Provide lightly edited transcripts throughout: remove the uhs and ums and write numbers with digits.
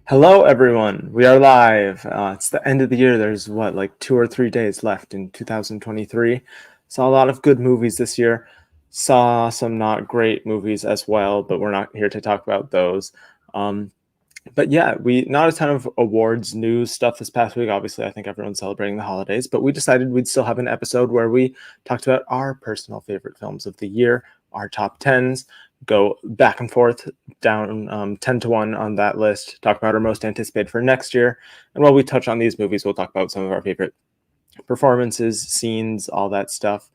Hello, everyone. We are live. It's the end of the year. There's what, like 2 or 3 days left in 2023. Saw a lot of good movies this year. Saw some not great movies as well, but we're not here to talk about those. Um, but yeah, we not a ton of awards news stuff this past week. Obviously, I think everyone's celebrating the holidays, but we decided we'd still have an episode where we talked about our personal favorite films of the year, our top tens, go back and forth down 10 to 1 on that list, talk about our most anticipated for next year. And while we touch on these movies, we'll talk about some of our favorite performances, scenes, all that stuff.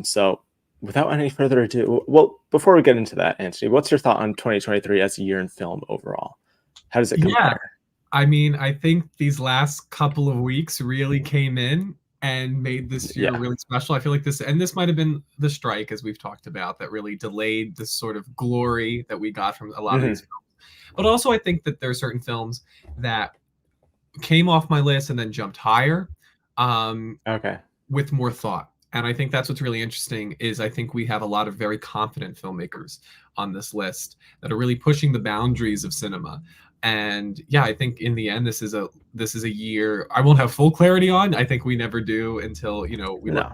So without any further ado, well, before we get into that, Anthony, what's your thought on 2023 as a year in film overall? How does it Yeah, compare? I mean, I think these last couple of weeks really came in and made this year Yeah. really special. I feel like this might have been the strike, as we've talked about, that really delayed this sort of glory that we got from a lot of these Hmm. films. But also, I think that there are certain films that came off my list and then jumped higher Okay. with more thought. And I think that's what's really interesting is I think we have a lot of very confident filmmakers on this list that are really pushing the boundaries of cinema. And yeah, I think in the end this is a year I won't have full clarity on. I think we never do until, we look No.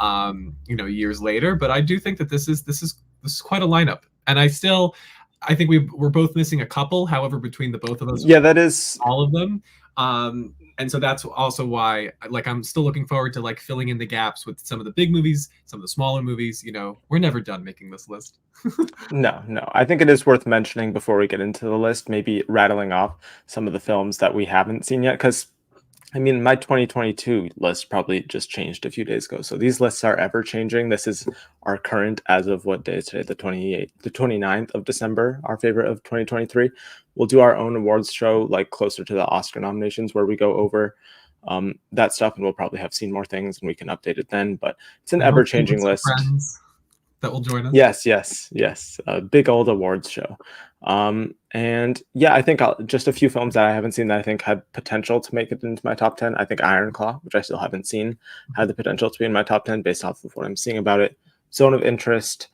back years later, but I do think that this is quite a lineup. And I think we're both missing a couple. However, between the both of us, Yeah, that is. all of them. And so that's also why, like, I'm still looking forward to like filling in the gaps with some of the big movies, some of the smaller movies. We're never done making this list. No, no. I think it is worth mentioning before we get into the list, maybe rattling off some of the films that we haven't seen yet. Because, I mean, my 2022 list probably just changed a few days ago. So these lists are ever changing. This is our current as of what day is today? The 28th, the 29th of December, our favorite of 2023. We'll do our own awards show like closer to the Oscar nominations where we go over that stuff, and we'll probably have seen more things and we can update it then. But it's an And ever hopefully with changing some list. friends that will join us. Yes, yes, yes. A big old awards show. And yeah, I think just a few films that I haven't seen that I think had potential to make it into my top 10. I think Iron Claw, which I still haven't seen, had the potential to be in my top 10 based off of what I'm seeing about it. Zone of Interest.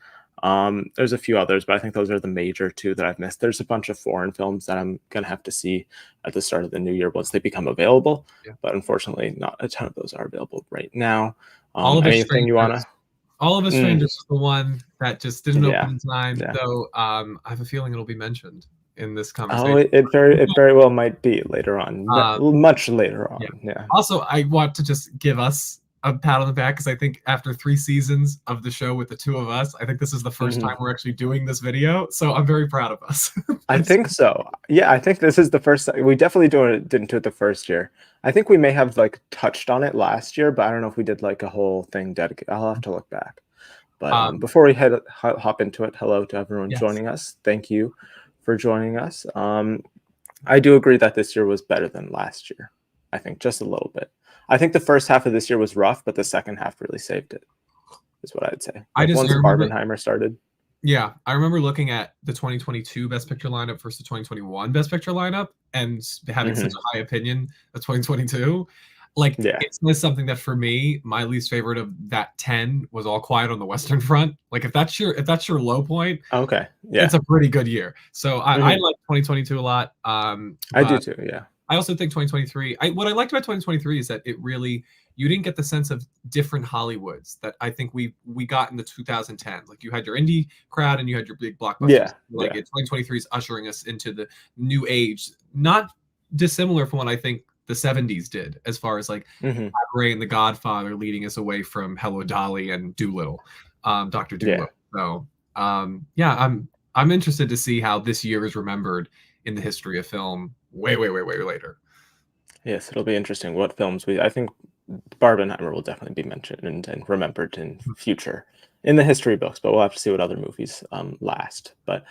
There's a few others, but I think those are the major two that I've missed. There's a bunch of foreign films that I'm going to have to see at the start of the new year once they become available. Yeah. But unfortunately, not a ton of those are available right now. All of Us Anything you want to? Strangers. All of Us Strangers was the one that just didn't Yeah. open in time, Yeah. though. I have a feeling it'll be mentioned in this Oh, conversation. it very well might be later on, Um, much later on. yeah. Yeah. Also, I want to just give us a pat on the back because I think after 3 seasons of the show with the two of us, I think this is the 1st time we're actually doing this video. So I'm very proud of us. I think so. Yeah, I think this is the first. We definitely didn't do it the first year. I think we may have like touched on it last year, but I don't know if we did like a whole thing dedicated. I'll have to look back. But before we hop into it, hello to everyone Yes. joining us. Thank you for joining us. I do agree that this year was better than last year. I think just a little bit. I think the first half of this year was rough, but the second half really saved it, is what I'd say. I Like once remember- Barbenheimer started. Yeah, I remember looking at the 2022 Best Picture lineup versus the 2021 Best Picture lineup and having such a high opinion of 2022. Like, Yeah. it's something that for me, my least favorite of that 10 was All Quiet on the Western Front. Like, if that's your low point, Okay. Yeah. it's a pretty good year. So I like 2022 a lot. I do too. Yeah. I also think 2023. What I liked about 2023 is that you didn't get the sense of different Hollywoods that I think we got in the 2010s. Like, you had your indie crowd and you had your big blockbusters. Yeah. Like 2023 is ushering us into the new age, not dissimilar from what I think the 70s did, as far as like Ray and The Godfather leading us away from Hello Dolly and Doolittle, Dr. Doolittle. So yeah, I'm interested to see how this year is remembered in the history of film way later. Yes, it'll be interesting what films I think Barbenheimer will definitely be mentioned and remembered in future in the history books, but we'll have to see what other movies last. But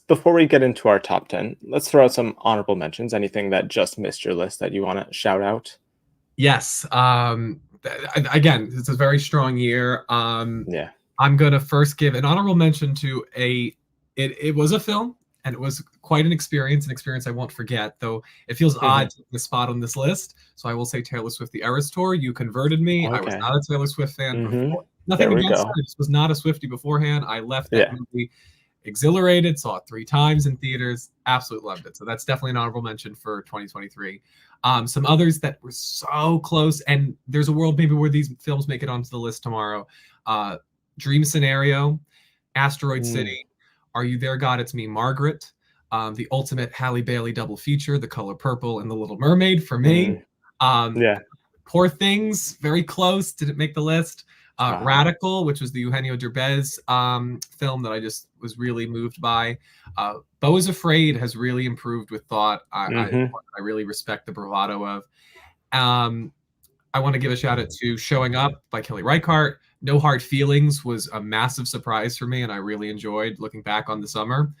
before we get into our top 10, let's throw out some honorable mentions. Anything that just missed your list that you want to shout out? Yes. Again, it's a very strong year. Yeah. I'm gonna first give an honorable mention to it was a film, and it was quite an experience I won't forget, though it feels odd to the spot on this list. So I will say Taylor Swift: The Eras Tour. You converted me. I was not a Taylor Swift fan before. Nothing against her. I just was not a Swiftie beforehand. I left that movie. exhilarated. Saw it 3 times in theaters. Absolutely loved it. So that's definitely an honorable mention for 2023. Some others that were so close, and there's a world maybe where these films make it onto the list tomorrow. Dream Scenario, Asteroid City, Are You There, God? It's Me, Margaret, the ultimate Halle Bailey double feature, The Color Purple and The Little Mermaid for me. Yeah. Poor Things, very close, didn't make the list. Radical, which was the Eugenio Derbez film that I just was really moved by. Beau is Afraid has really improved with thought. I really respect the bravado of. I want to give a shout out to Showing Up by Kelly Reichardt. No Hard Feelings was a massive surprise for me, and I really enjoyed looking back on the summer.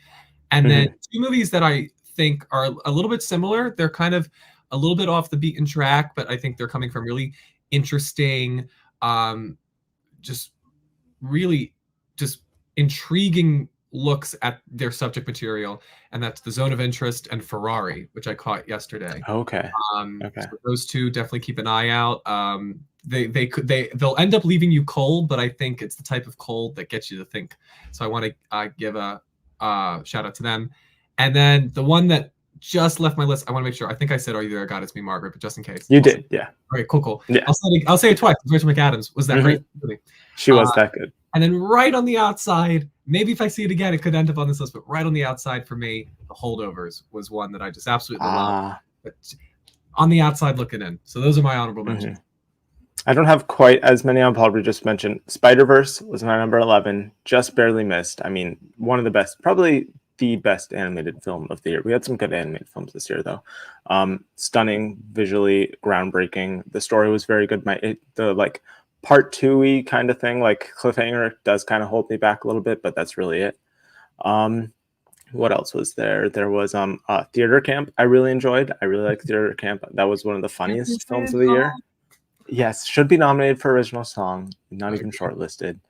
And then 2 movies that I think are a little bit similar. They're kind of a little bit off the beaten track, but I think they're coming from really interesting, just intriguing looks at their subject material, and that's The Zone of Interest and Ferrari, which I caught yesterday. Okay. So those 2 definitely keep an eye out. They'll end up leaving you cold, but I think it's the type of cold that gets you to think. So I want to give a shout out to them. And then the one that just left my list, I want to make sure. I think I said, "Are You There, God? It's Me, Margaret," but just in case. You did, yeah. All right, cool. Yeah. I'll say it twice. Rachel McAdams was that great movie. She was that good. And then right on the outside, maybe if I see it again, it could end up on this list, but right on the outside for me, The Holdovers was one that I just absolutely love. But on the outside looking in. So those are my honorable mentions. I don't have quite as many. I'll probably just mention Spider-Verse was my number 11, just barely missed. I mean, one of the best, probably the best animated film of the year. We had some good animated films this year, though. Stunning, visually groundbreaking. The story was very good. The part 2-y kind of thing, like cliffhanger, does kind of hold me back a little bit, but that's really it. What else was there? There was Theater Camp. I really enjoyed. I really liked Theater Camp. That was one of the funniest films of the year. Yes, should be nominated for original song. Not even shortlisted.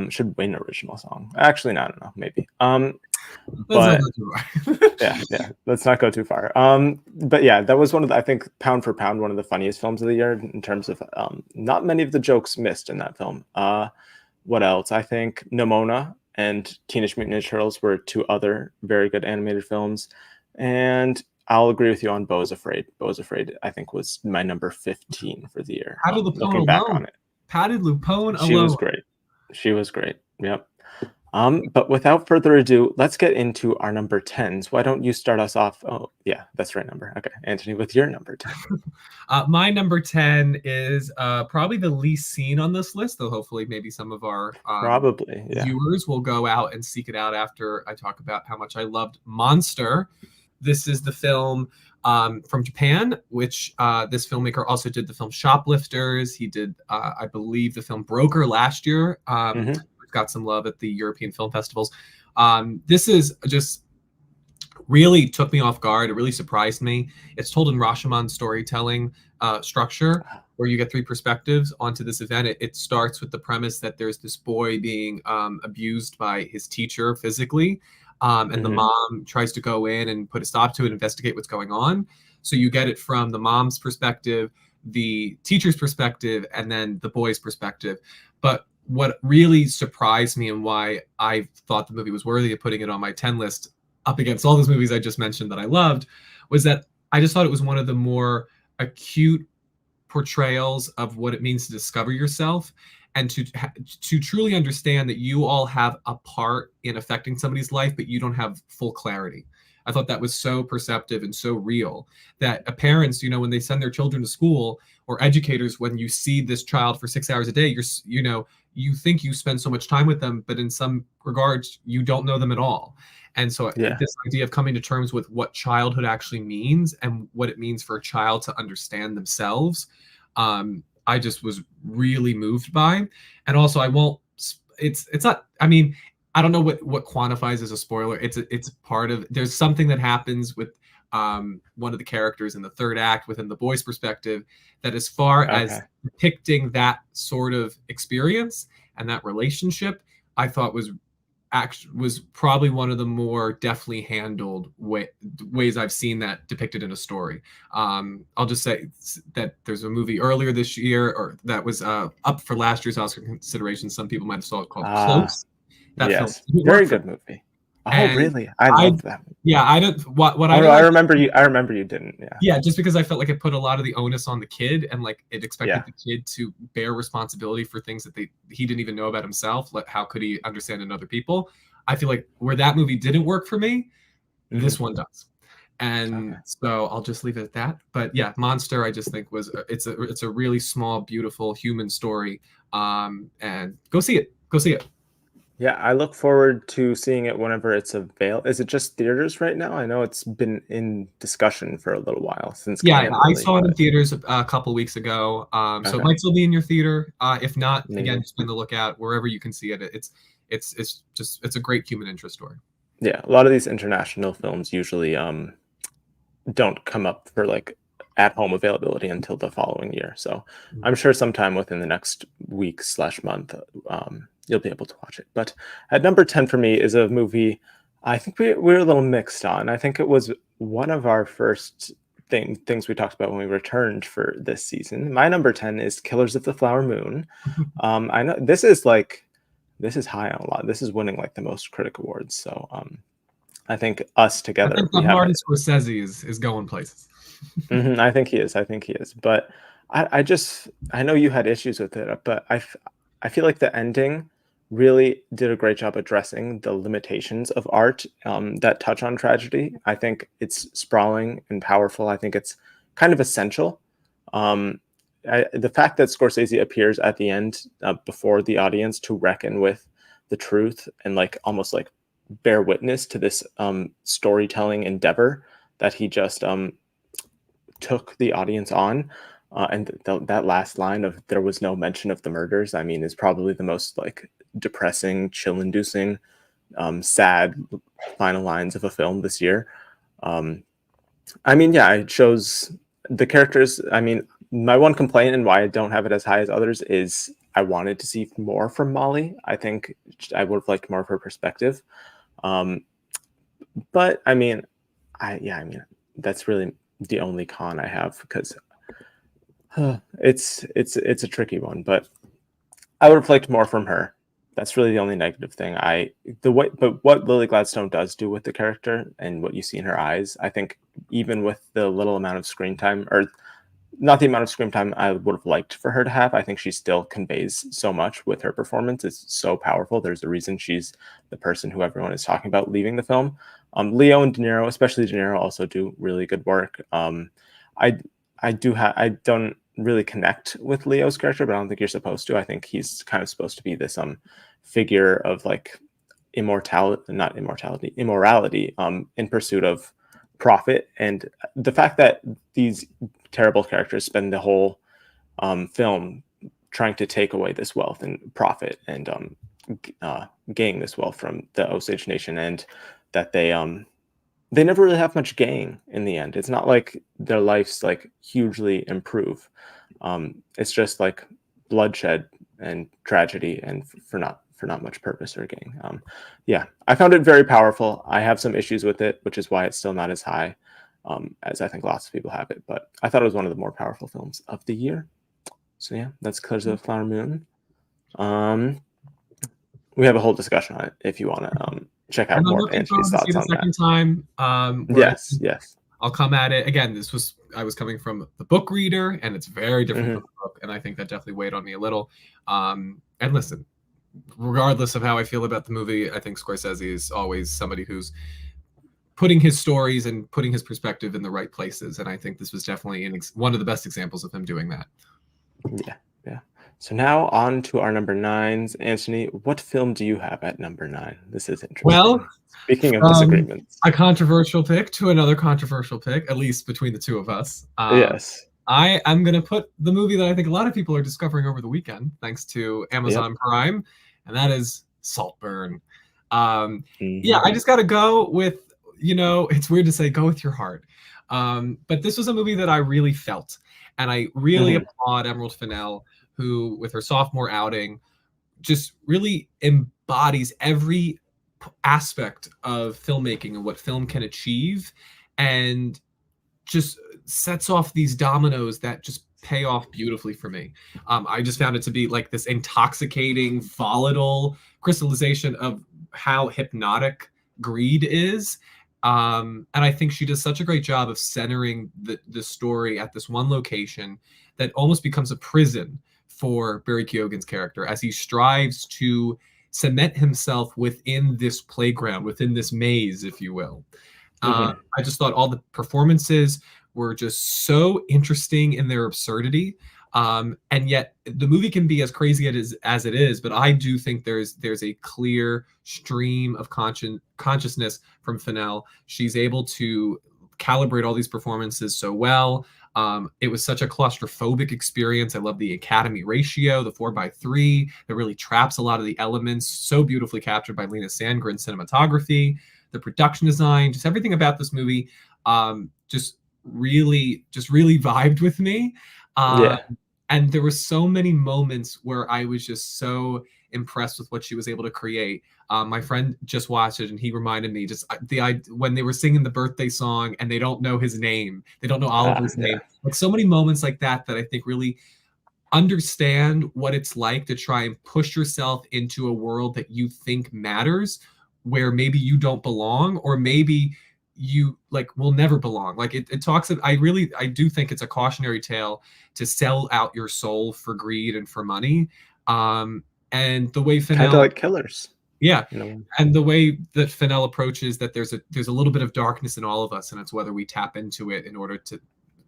Should win original song. Actually, no, I don't know. Maybe. But yeah, let's not go too far. But yeah, that was one of the, I think, pound for pound, one of the funniest films of the year in terms of not many of the jokes missed in that film. What else? I think Nimona and Teenage Mutant Ninja Turtles were 2 other very good animated films. And I'll agree with you on Beau is Afraid. Beau is Afraid, I think, was my number 15 for the year. Looking back on it. Patti LuPone alone. She was great. She was great. Yep. But without further ado, let's get into our number 10s. Why don't you start us off? Oh, yeah, that's the right number. Okay, Anthony, with your number 10. My number 10 is probably the least seen on this list, though hopefully maybe some of our viewers will go out and seek it out after I talk about how much I loved Monster. This is the film from Japan, which this filmmaker also did the film Shoplifters. He did, I believe, the film Broker last year. Got some love at the European film festivals. This is just really took me off guard. It really surprised me. It's told in Rashomon storytelling structure, where you get 3 perspectives onto this event. It starts with the premise that there's this boy being abused by his teacher physically. And the mom tries to go in and put a stop to it, investigate what's going on. So you get it from the mom's perspective, the teacher's perspective, and then the boy's perspective. But what really surprised me and why I thought the movie was worthy of putting it on my 10 list up against all those movies I just mentioned that I loved was that I just thought it was one of the more acute portrayals of what it means to discover yourself and to truly understand that you all have a part in affecting somebody's life, but you don't have full clarity. I thought that was so perceptive and so real that parents, when they send their children to school, or educators, when you see this child for 6 hours a day, you think you spend so much time with them, but in some regards, you don't know them at all. And so this idea of coming to terms with what childhood actually means and what it means for a child to understand themselves, I just was really moved by. And also, it's not, I don't know what quantifies as a spoiler. It's part of, there's something that happens with one of the characters in the 3rd act within the boy's perspective that, as far as depicting that sort of experience and that relationship, I thought was probably one of the more deftly handled ways I've seen that depicted in a story. I'll just say that there's a movie earlier this year, or that was up for last year's Oscar consideration. Some people might have saw it, called Close. That film Yes, didn't very work for good me. movie. Oh, And really? I I, loved that movie. yeah, I don't, what I Oh no, don't I like, remember you. I remember you didn't. Yeah, yeah, just because I felt like it put a lot of the onus on the kid, and like it expected yeah. the kid to bear responsibility for things that he didn't even know about himself. Like, how could he understand in other people? I feel like where that movie didn't work for me, Hmm. this one does. And Okay. so I'll just leave it at that. But yeah, Monster, I just think was it's a really small, beautiful human story. And go see it. Go see it. Yeah, I look forward to seeing it whenever it's available. Is it just theaters right now? I know it's been in discussion for a little while since Yeah, Cannes I really, saw it in but theaters a couple weeks ago. So it okay, might still be in your theater. If not, again, maybe. just be on the lookout wherever you can see it. It's a great human interest story. Yeah, a lot of these international films usually don't come up for like at home availability until the following year. So I'm sure sometime within the next week slash month, you'll be able to watch it. But at number 10 for me is a movie I think we're a little mixed on. I think it was one of our first things we talked about when we returned for this season. My number 10 is Killers of the Flower Moon. I know this is high on a lot. This is winning like the most critic awards. So I think us I together think we that have Martin it. Scorsese is going places. I think he is. I think he is. But I know you had issues with it, but I feel like the ending really did a great job addressing the limitations of art that touch on tragedy. I think it's sprawling and powerful. I think it's kind of essential. Um, the fact that Scorsese appears at the end before the audience to reckon with the truth and like almost like bear witness to this storytelling endeavor that he just took the audience on. That last line of "there was no mention of the murders," I mean, is probably the most like depressing, chill-inducing, sad final lines of a film this year. Um, I mean, yeah, it shows the characters. I mean, my one complaint and why I don't have it as high as others is I wanted to see more from Molly. I think I would have liked more of her perspective. Um, but I mean, I mean, that's really the only con I have because it's a tricky one, but I would have liked more from her. That's really the only negative thing. But what Lily Gladstone does do with the character and what you see in her eyes, I think even with the little amount of screen time, or not the amount of screen time I would have liked for her to have, I think she still conveys so much with her performance. It's so powerful. There's a reason she's the person who everyone is talking about leaving the film. Leo and De Niro, especially De Niro, also do really good work. I I don't really connect with Leo's character, but I don't think you're supposed to. I think he's kind of supposed to be this figure of like immorality in pursuit of profit. And the fact that these terrible characters spend the whole film trying to take away this wealth and profit and gain this wealth from the Osage Nation, and that they never really have much gain in the end. It's not like their lives like hugely improve. It's just like bloodshed and tragedy, and for not much purpose or gain. Yeah, I found it very powerful. I have some issues with it, which is why it's still not as high as I think lots of people have it. But I thought it was one of the more powerful films of the year. So yeah, that's Killers of the Flower Moon. Um, we have a whole discussion on it if you want to check And out I'm more of looking Anthony's forward to see thoughts the on that. second time. Where Yes, yes. I'll come at it again. I was coming from the book reader, and it's very different Hmm. from the book, and I think that definitely weighed on me a little. And listen, regardless of how I feel about the movie, I think Scorsese is always somebody who's putting his stories and putting his perspective in the right places, and I think this was definitely one of the best examples of him doing that. Yeah, yeah. So now on to our number nines. Anthony, what film do you have at number 9? This is Well, interesting. Speaking of from disagreements. a controversial pick to another controversial pick, at least between the two of us. Yes. I am going to put the movie that I think a lot of people are discovering over the weekend, thanks to Yep. Amazon Prime, and that is Saltburn. Yeah, Hmm. I just got to go with, it's weird to say go with your heart. But this was a movie that I really felt. And I really Hmm. applaud Emerald Fennell, who, with her sophomore outing, just really embodies every aspect of filmmaking and what film can achieve, and just sets off these dominoes that just pay off beautifully for me. I just found it to be like this intoxicating, volatile crystallization of how hypnotic greed is. And I think she does such a great job of centering the story at this one location that almost becomes a prison for Barry Keoghan's character as he strives to cement himself within this playground, within this maze, if you will. I just thought all the performances were just so interesting in their absurdity. And yet the movie can be as crazy as it is, but I do think there's a clear stream of consciousness from Fennell. She's able to calibrate all these performances so well. It was such a claustrophobic experience. I love the Academy ratio, the 4:3, that really traps a lot of the elements, so beautifully captured by Lena Sandgren's cinematography, the production design, just everything about this movie, just really vibed with me. Yeah. And there were so many moments where I was just so impressed with what she was able to create. My friend just watched it and he reminded me just when they were singing the birthday song and they don't know his name, they don't know Oliver's name. Like so many moments like that I think really understand what it's like to try and push yourself into a world that you think matters, where maybe you don't belong, or maybe you like will never belong. Like it talks. I do think it's a cautionary tale to sell out your soul for greed and for money. And the way Fennell, kind of like Killers. Yeah. You know? And the way that Fennell approaches that there's a little bit of darkness in all of us, and it's whether we tap into it in order to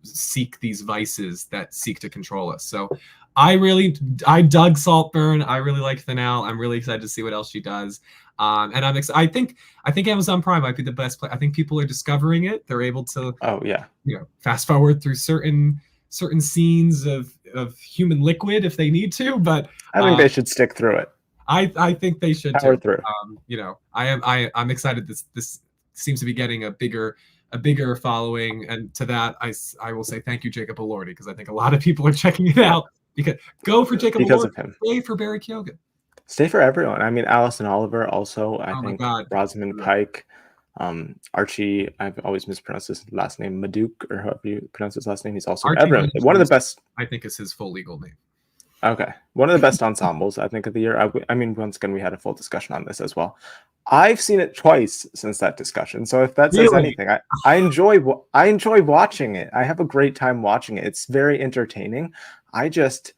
seek these vices that seek to control us. So I dug Saltburn. I really like Fennell. I'm really excited to see what else she does. And I'm excited. I think Amazon Prime might be the best place. I think people are discovering it. They're able to fast forward through certain scenes of human liquid if they need to, but I think they should stick through it. I think they should power too. Through. I'm excited. This seems to be getting a bigger following, and to that I will say thank you, Jacob Elordi, because I think a lot of people are checking it out. Because go for Jacob Elordi, stay for Barry Keoghan, stay for everyone. I mean, Alison Oliver also. I think Rosamund Pike, Archie. I've always mispronounced his last name, Maduke, or however you pronounce his last name. He's also everyone. One of the best. I think is his full legal name. Okay, one of the best ensembles I think of the year. I mean, once again, we had a full discussion on this as well. I've seen it twice since that discussion, so if that says anything, I enjoy watching it. I have a great time watching it. It's very entertaining. I just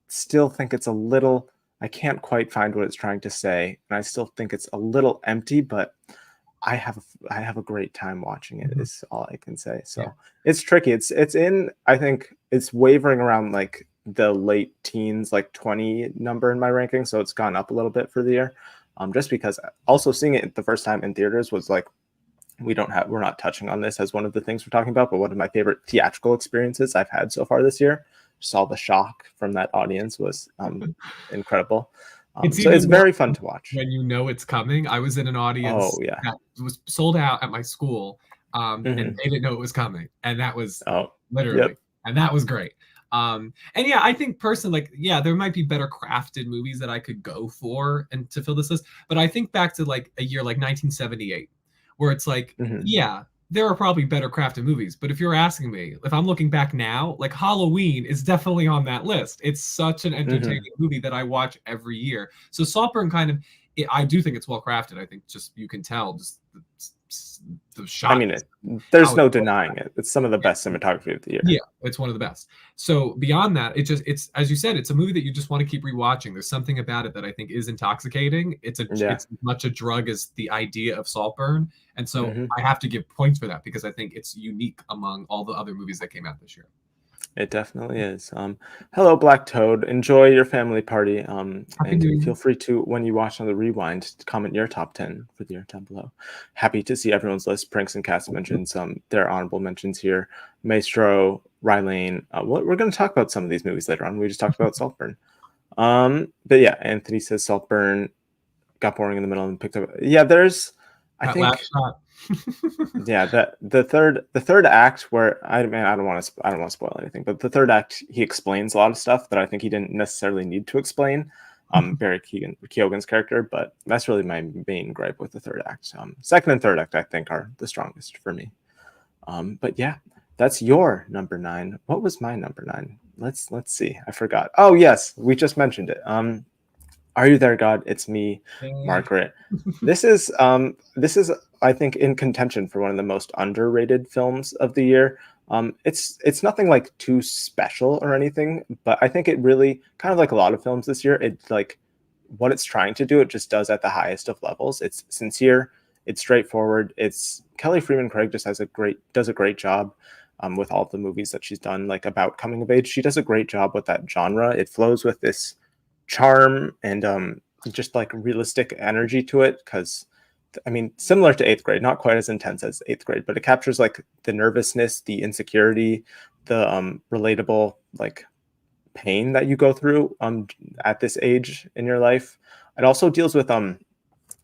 still think it's a little. I can't quite find what it's trying to say, and I still think it's a little empty. But I have a great time watching it. Is all I can say. So it's tricky. It's in. I think it's wavering around like the late teens, like 20 number in my ranking, so it's gone up a little bit for the year, just because also seeing it the first time in theaters was like, we're not touching on this as one of the things we're talking about, but one of my favorite theatrical experiences I've had so far this year. Just all the shock from that audience was incredible. So it's very fun to watch when you know it's coming. I was in an audience that was sold out at my school, and they didn't know it was coming, and that was literally and that was great. And I think personally, like, there might be better crafted movies that I could go for and to fill this list. But I think back to like a year like 1978, where it's like, there are probably better crafted movies. But if you're asking me, if I'm looking back now, like Halloween is definitely on that list. It's such an entertaining movie that I watch every year. So Saltburn I do think it's well crafted. I think just you can tell just the shot. I mean, there's no denying it. It's some of the best cinematography of the year. Yeah, it's one of the best. So beyond that, it's as you said, it's a movie that you just want to keep rewatching. There's something about it that I think is intoxicating. It's as much a drug as the idea of Saltburn, and so I have to give points for that because I think it's unique among all the other movies that came out this year. It definitely is. Hello, Black Toad. Enjoy your family party. And feel free to, when you watch on the rewind, to comment your top 10 for the year down below. Happy to see everyone's list. Pranks and Cast mentions their honorable mentions here. Maestro, Rylane. We're going to talk about some of these movies later on. We just talked about Saltburn. But yeah, Anthony says Saltburn got boring in the middle and picked up. Yeah, there's, I think. The third act where I don't want to spoil anything, but the third act he explains a lot of stuff that I think he didn't necessarily need to explain. Barry Keoghan's character, but that's really my main gripe with the third act. Second and third act I think are the strongest for me. But yeah, That's your number 9. What was my number 9? Let's see. I forgot. Oh yes, we just mentioned it. Are You There, God? It's Me, Margaret. This is I think in contention for one of the most underrated films of the year. It's nothing like too special or anything, but I think it really, kind of like a lot of films this year, it's like what it's trying to do, it just does at the highest of levels. It's sincere, it's straightforward. It's Kelly Freeman Craig just does a great job with all of the movies that she's done, like about coming of age. She does a great job with that genre. It flows with this charm and just like realistic energy to it, because I mean, similar to Eighth Grade, not quite as intense as Eighth Grade, but it captures like the nervousness, the insecurity, the relatable like pain that you go through at this age in your life. It also deals with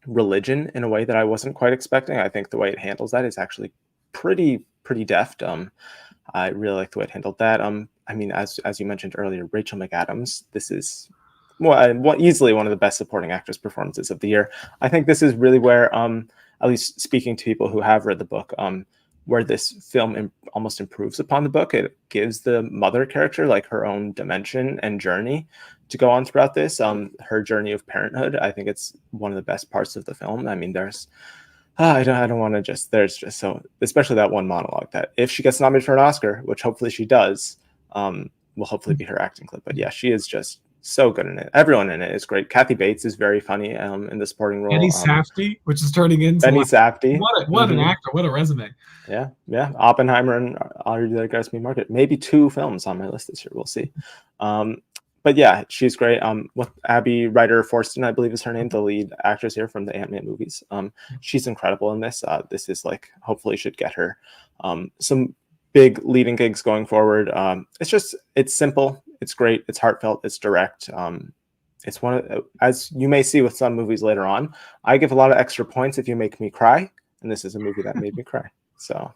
religion in a way that I wasn't quite expecting. I think the way it handles that is actually pretty deft. I really like the way it handled that. I mean, as you mentioned earlier, Rachel McAdams. This is easily one of the best supporting actress performances of the year. I think this is really where, at least speaking to people who have read the book, where this film almost improves upon the book. It gives the mother character like her own dimension and journey to go on throughout this. Her journey of parenthood. I think it's one of the best parts of the film. I mean, there's I don't want to just, there's just so, especially that one monologue that if she gets nominated for an Oscar, which hopefully she does, will hopefully be her acting clip. But yeah, she is just so good in it. Everyone in it is great. Kathy Bates is very funny in the supporting role. Benny Safdie, which is turning into Benny Safdie. What an actor! What a resume! Yeah. Oppenheimer and Are You There, God? It's Me, Margaret. Maybe 2 films on my list this year. We'll see. But yeah, she's great. With Abby Ryder Forston, I believe is her name, the lead actress here from the Ant-Man movies. She's incredible in this. This is like, hopefully should get her some big leading gigs going forward. It's simple. It's great. It's heartfelt. It's direct. It's one of, as you may see with some movies later on, I give a lot of extra points if you make me cry. And this is a movie that made me cry. So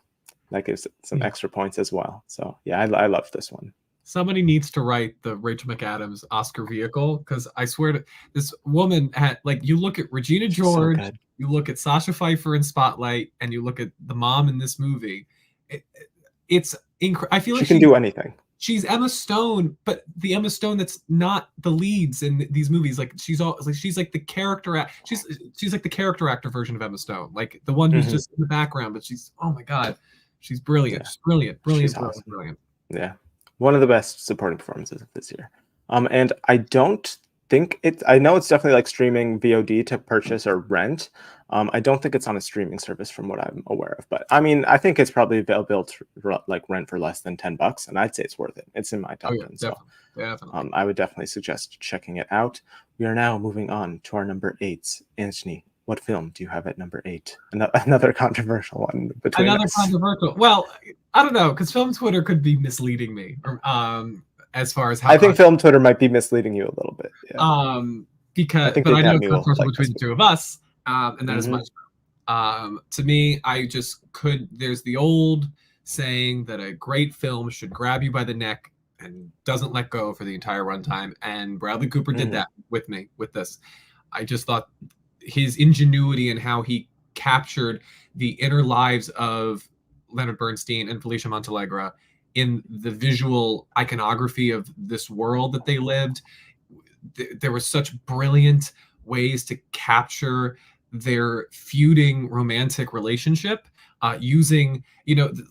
that gives it some extra points as well. So yeah, I love this one. Somebody needs to write the Rachel McAdams Oscar vehicle, because I swear to this woman had, like, you look at Regina George, so you look at Sasha Pfeiffer in Spotlight, and you look at the mom in this movie. It's incredible. I feel like she can do anything. She's Emma Stone, but the Emma Stone that's not the leads in these movies. Like she's like the character. She's like the character actor version of Emma Stone, like the one who's just in the background. But she's, oh my god, she's brilliant. Yeah. She's brilliant. She's awesome. Brilliant. Yeah, one of the best supporting performances of this year. And I don't think it's. I know it's definitely like streaming VOD to purchase or rent. I don't think it's on a streaming service from what I'm aware of, but I mean, I think it's probably available to like rent for less than $10, and I'd say it's worth it. It's in my top 10, so definitely. I would definitely suggest checking it out. We are now moving on to our number 8. Anthony, what film do you have at number 8? Another controversial one between us. Controversial. Well, I don't know, because film Twitter could be misleading me, or as far as how I think film Twitter might be misleading you a little bit. Yeah. Because but I know it's controversial between the two of us. And that is much. To me, I just could. There's the old saying that a great film should grab you by the neck and doesn't let go for the entire runtime. And Bradley Cooper did that with me with this. I just thought his ingenuity and how he captured the inner lives of Leonard Bernstein and Felicia Montealegre in the visual iconography of this world that they lived. There was such brilliant ways to capture their feuding romantic relationship using,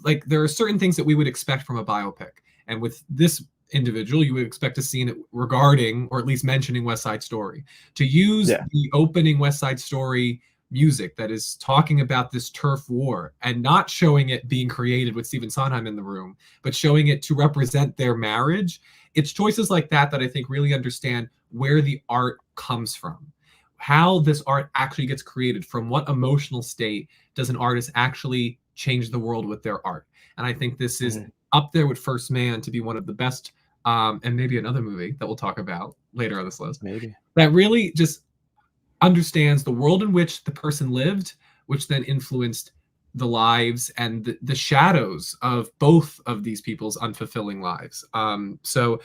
like there are certain things that we would expect from a biopic. And with this individual, you would expect to see it regarding, or at least mentioning, West Side Story. To use the opening West Side Story music that is talking about this turf war and not showing it being created with Stephen Sondheim in the room, but showing it to represent their marriage. It's choices like that that I think really understand where the art comes from. How this art actually gets created, from what emotional state does an artist actually change the world with their art. And I think this is up there with First Man to be one of the best, and maybe another movie that we'll talk about later on this list, maybe, that really just understands the world in which the person lived, which then influenced the lives and the shadows of both of these people's unfulfilling lives. So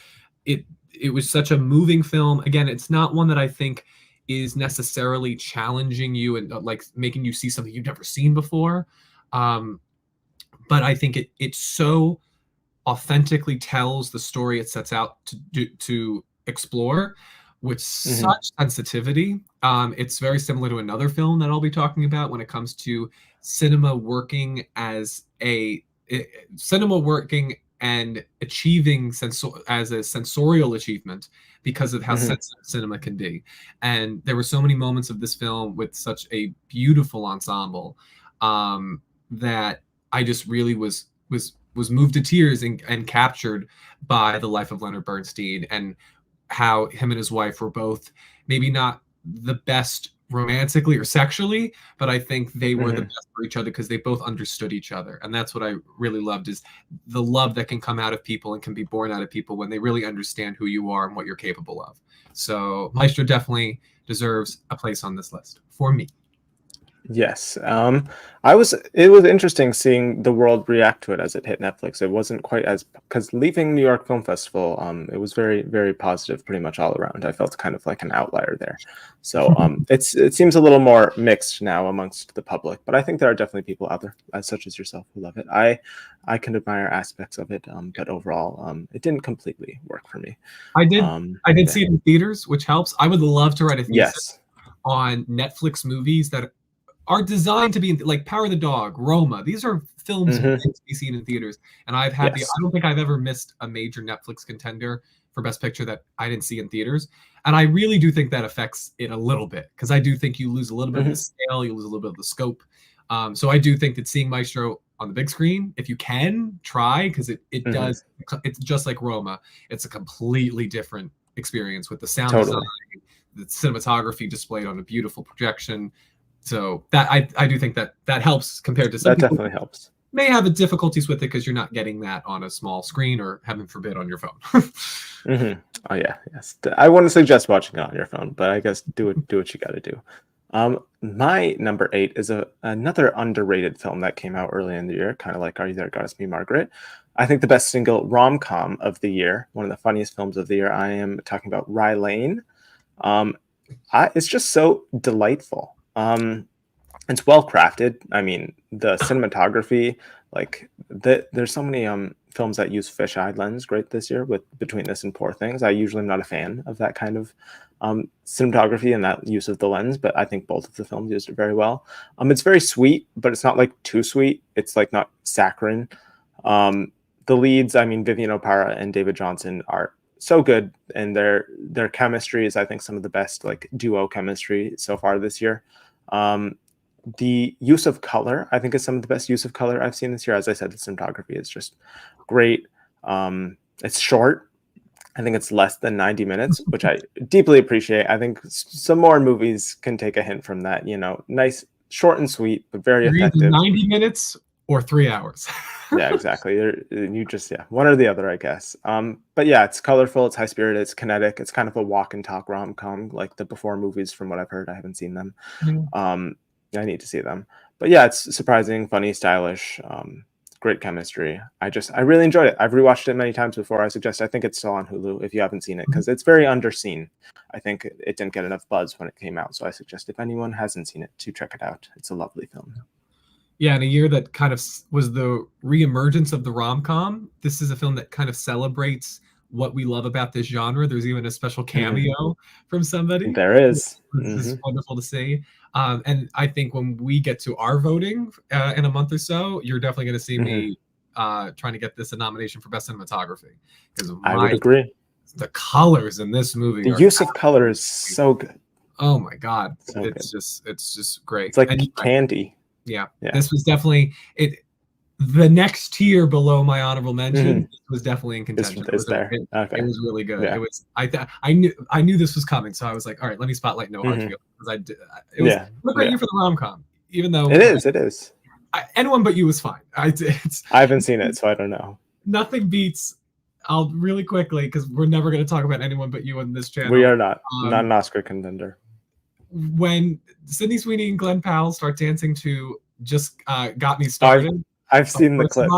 it was such a moving film. Again, it's not one that I think is necessarily challenging you and like making you see something you've never seen before. but I think it so authentically tells the story it sets out to explore with Hmm. such sensitivity. It's very similar to another film that I'll be talking about when it comes to cinema working as cinema working and achieving as a sensorial achievement because of how Hmm. sensitive cinema can be. And there were so many moments of this film with such a beautiful ensemble that I just really was moved to tears and captured by the life of Leonard Bernstein and how him and his wife were both maybe not the best romantically or sexually, but I think they were the Hmm. best for each other because they both understood each other. And that's what I really loved is the love that can come out of people and can be born out of people when they really understand who you are and what you're capable of. So Maestro definitely deserves a place on this list for me. Yes. It was interesting seeing the world react to it as it hit Netflix. It wasn't quite as, because leaving New York Film Festival, it was very, very positive pretty much all around. I felt kind of like an outlier there. So it seems a little more mixed now amongst the public, but I think there are definitely people out there, such as yourself, who love it. I can admire aspects of it, but overall, it didn't completely work for me. I did I did Yeah. see it in theaters, which helps. I would love to write a thesis Yes. on Netflix movies that are designed to be like Power of the Dog, Roma. These are films Hmm. meant to be seen in theaters. And I've had I Yes. don't think I've ever missed a major Netflix contender for Best Picture that I didn't see in theaters. And I really do think that affects it a little bit because I do think you lose a little bit of the Hmm. scale, you lose a little bit of the scope. So I do think that seeing Maestro on the big screen, if you can, try because it Hmm. does. It's just like Roma. It's a completely different experience with the sound design, Totally. the cinematography displayed on a beautiful projection. So that I do think that that helps compared to some That people definitely helps. may have difficulties with it because you're not getting that on a small screen or heaven forbid on your phone. Hmm. Oh yeah, yes. I wouldn't suggest watching it on your phone, but I guess do what you got to do. My number 8 is another underrated film that came out early in the year, kind of like Are You There, Goddess Me, Margaret. I think the best single rom-com of the year, one of the funniest films of the year. I am talking about Rye Lane. Um, it's just so delightful. It's well crafted. I mean, the cinematography, like there's so many films that use fisheye lens great this year with Between This and Poor Things. I usually am not a fan of that kind of cinematography and that use of the lens, but I think both of the films used it very well. It's very sweet, but it's not like too sweet. It's like not saccharine. The leads, I mean, Vivian Oparah and David Johnson are so good, and their chemistry is, I think, some of the best like duo chemistry so far this year. Um, the use of color, I think, is some of the best use of color I've seen this year. As I said, the cinematography is just great. It's short. I think it's less than 90 minutes, which I deeply appreciate. I think some more movies can take a hint from that. Nice, short and sweet, but very You're either effective. 90 minutes or 3 hours. Yeah, exactly. You just, yeah, one or the other, I guess. But yeah, it's colorful, it's high spirited, it's kinetic, it's kind of a walk and talk rom com like the before movies. From what I've heard, I haven't seen them. Um, I need to see them. But yeah, it's surprising, funny, stylish, great chemistry. I really enjoyed it. I've rewatched it many times before. I think it's still on Hulu if you haven't seen it because it's very underseen. I think it didn't get enough buzz when it came out, so I suggest if anyone hasn't seen it to check it out. It's a lovely film. Yeah, in a year that kind of was the reemergence of the rom-com, this is a film that kind of celebrates what we love about this genre. There's even a special cameo from somebody. There is. It's just wonderful to see. And I think when we get to our voting in a month or so, you're definitely going to see me trying to get this a nomination for best cinematography because I would agree. the colors in this movie The are use of color is so good. oh my god, So good. it's just great. It's like And candy. yeah, Yeah. this was definitely it. The next tier below my honorable mention was definitely in contention. Is there? Okay. It was really good. Yeah. It was. I knew this was coming, so I was like, all right, let me spotlight No Hard Feelings because I did. It was a great year for the rom com, even though it is. Anyone But You was fine. I haven't seen it, so I don't know. Nothing beats. I'll really quickly because we're never going to talk about Anyone But You on this channel. We are not an Oscar contender. When Sydney Sweeney and Glenn Powell start dancing to Just Got Me Started. I've seen the clip,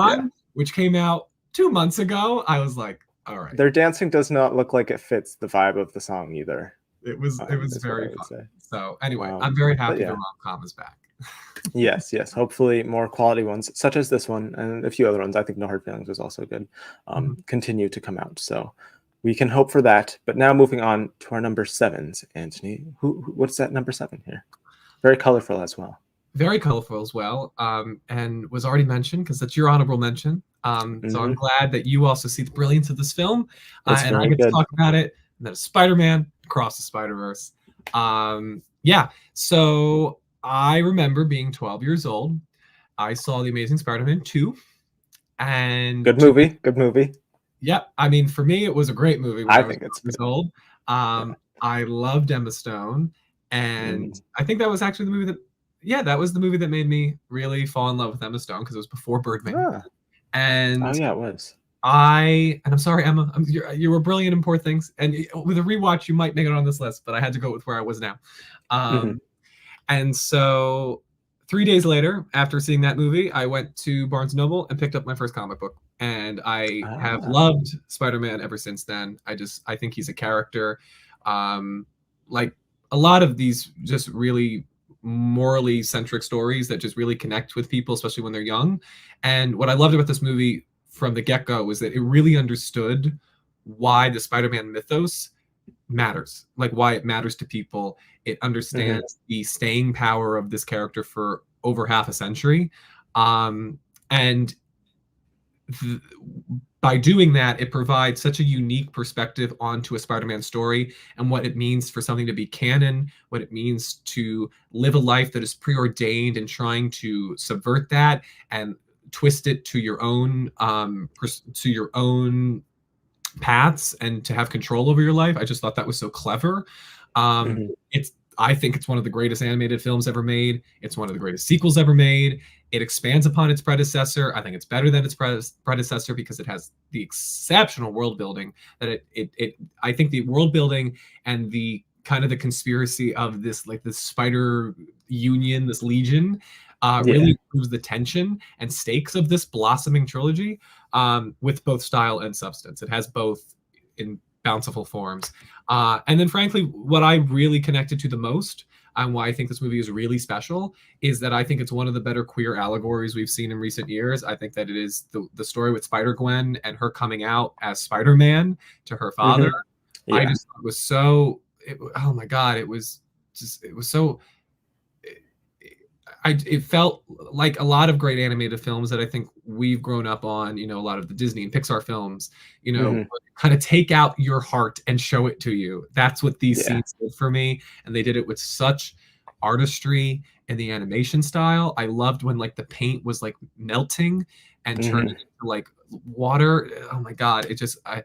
which came out 2 months ago. I was like, all right. Their dancing does not look like it fits the vibe of the song either. It was very fun. So anyway, I'm very happy the rom-com is back. Yes, yes. Hopefully, more quality ones, such as this one and a few other ones. I think No Hard Feelings was also good. Mhm. Continue to come out, so we can hope for that. But now moving on to our number sevens, Anthony. What's that number seven here? Very colorful as well. Very colorful as well, and was already mentioned because that's your honorable mention. So I'm Hmm. glad that you also see the brilliance of this film, It's and I very get to good. talk about it. And then Spider-Man Across the Spider-Verse. Yeah, so I remember being 12 years old. I saw The Amazing Spider-Man 2, and Good movie. Good movie. yeah, I mean, for me, it was a great movie when I I was think 12 it's years good. old. Yeah. I loved Emma Stone, and Mm. I think that was actually the movie that, yeah, that was the movie that made me really fall in love with Emma Stone because it was before Birdman. Ah. Oh And yeah, it was. I'm sorry, Emma, you were brilliant in Poor Things, and with a rewatch, you might make it on this list, but I had to go with where I was now. Hmm. Um, and so 3 days later, after seeing that movie, I went to Barnes Noble and picked up my first comic book. And I have Ah. loved Spider-Man ever since then. I think he's a character. Like a lot of these just really morally centric stories that just really connect with people, especially when they're young. And what I loved about this movie from the get-go was that it really understood why the Spider-Man mythos matters, like why it matters to people. It Hmm. understands the staying power of this character for over half a century. And th- by doing that, it provides such a unique perspective onto a Spider-Man story and what it means for something to be canon, what it means to live a life that is preordained and trying to subvert that and twist it to your own paths and to have control over your life. I just thought that was so clever. Hmm. It's I think it's one of the greatest animated films ever made. It's one of the greatest sequels ever made. It expands upon its predecessor. I think it's better than its predecessor because it has the exceptional world building that it I think the world building and the kind of the conspiracy of this spider union, this legion, Yeah. really improves the tension and stakes of this blossoming trilogy, with both style and substance. It has both in bountiful forms. And then, frankly, what I really connected to the most and why I think this movie is really special is that I think it's one of the better queer allegories we've seen in recent years. I think that it is the story with Spider Gwen and her coming out as Spider Man to her father. Hmm. I Yeah. just thought was so, oh my God, it was so it felt like a lot of great animated films that I think we've grown up on, a lot of the Disney and Pixar films, Hmm. kind of take out your heart and show it to you. That's what these Yeah. scenes did for me. And they did it with such artistry and the animation style. I loved when like the paint was like melting and turning Hmm. into like water. Oh my God.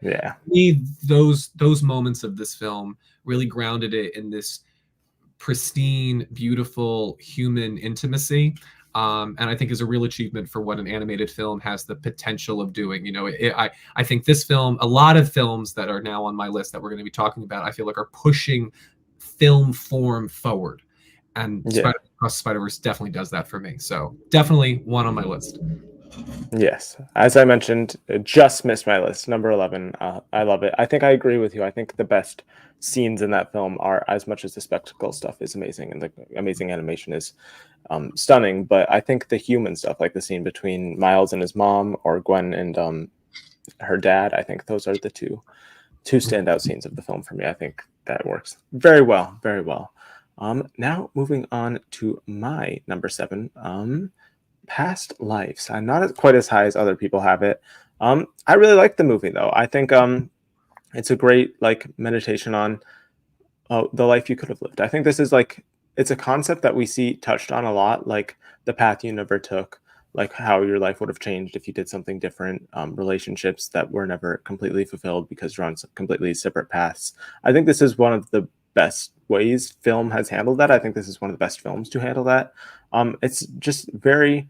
Yeah. Me, those moments of this film really grounded it in this pristine, beautiful human intimacy. And I think is a real achievement for what an animated film has the potential of doing. I think this film, a lot of films that are now on my list that we're going to be talking about, I feel like are pushing film form forward. And Yeah. Spider Across the Spider Verse definitely does that for me. So definitely one on my list. Yes, as I mentioned, it just missed my list. Number 11. I love it. I think I agree with you. I think the best scenes in that film are as much as the spectacle stuff is amazing and the amazing animation is stunning. But I think the human stuff, like the scene between Miles and his mom or Gwen and her dad, I think those are the two standout scenes of the film for me. I think that works very well, very well. Now moving on to my number seven. Past lives. I'm not quite as high as other people have it. I really like the movie though. I think it's a great like meditation on the life you could have lived. I think this is like it's a concept that we see touched on a lot, like the path you never took, like how your life would have changed if you did something different, relationships that were never completely fulfilled because you're on completely separate paths. I think this is one of the best ways film has handled that. I think this is one of the best films to handle that. It's just very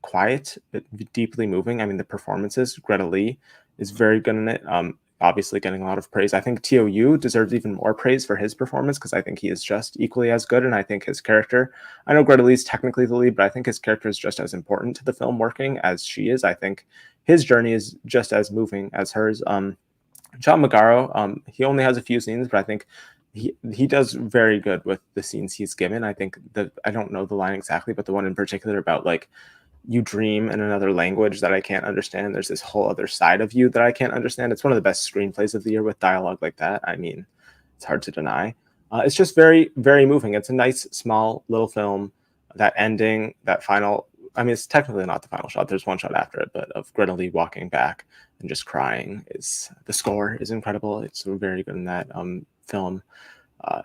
quiet but deeply moving. I mean, the performances, Greta Lee is very good in it. Obviously getting a lot of praise. I think TOU deserves even more praise for his performance because I think he is just equally as good. And I think his character, I know Greta Lee's technically the lead, but I think his character is just as important to the film working as she is. I think his journey is just as moving as hers. John Magaro, he only has a few scenes, but I think he does very good with the scenes he's given. I think that I don't know the line exactly, but the one in particular about like you dream in another language that I can't understand. There's this whole other side of you that I can't understand. It's one of the best screenplays of the year with dialogue like that. I mean, it's hard to deny. It's just very, very moving. It's a nice, small little film. That ending, that final, I mean, it's technically not the final shot. There's one shot after it, but of Greta Lee walking back and just crying is the score is incredible. It's very good in that film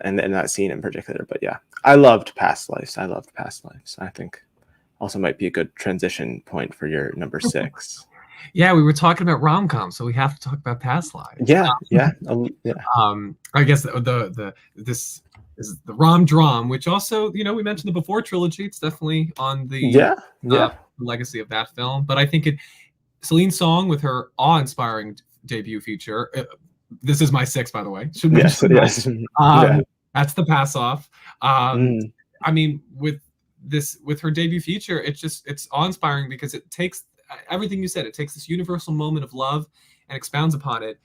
and in that scene in particular. But yeah, I loved Past Lives. I loved Past Lives. I think also might be a good transition point for your number 6. Yeah, we were talking about rom-com, so we have to talk about Past Lives. Yeah. I guess this is the rom-dram, which also, you know, we mentioned the Before trilogy. It's definitely on the legacy of that film. But I think Celine Song with her awe-inspiring debut feature. This is my 6, by the way. Yes. That's the Pass Off. I mean, with her debut feature, it's awe-inspiring because it takes everything you said. It takes this universal moment of love and expounds upon it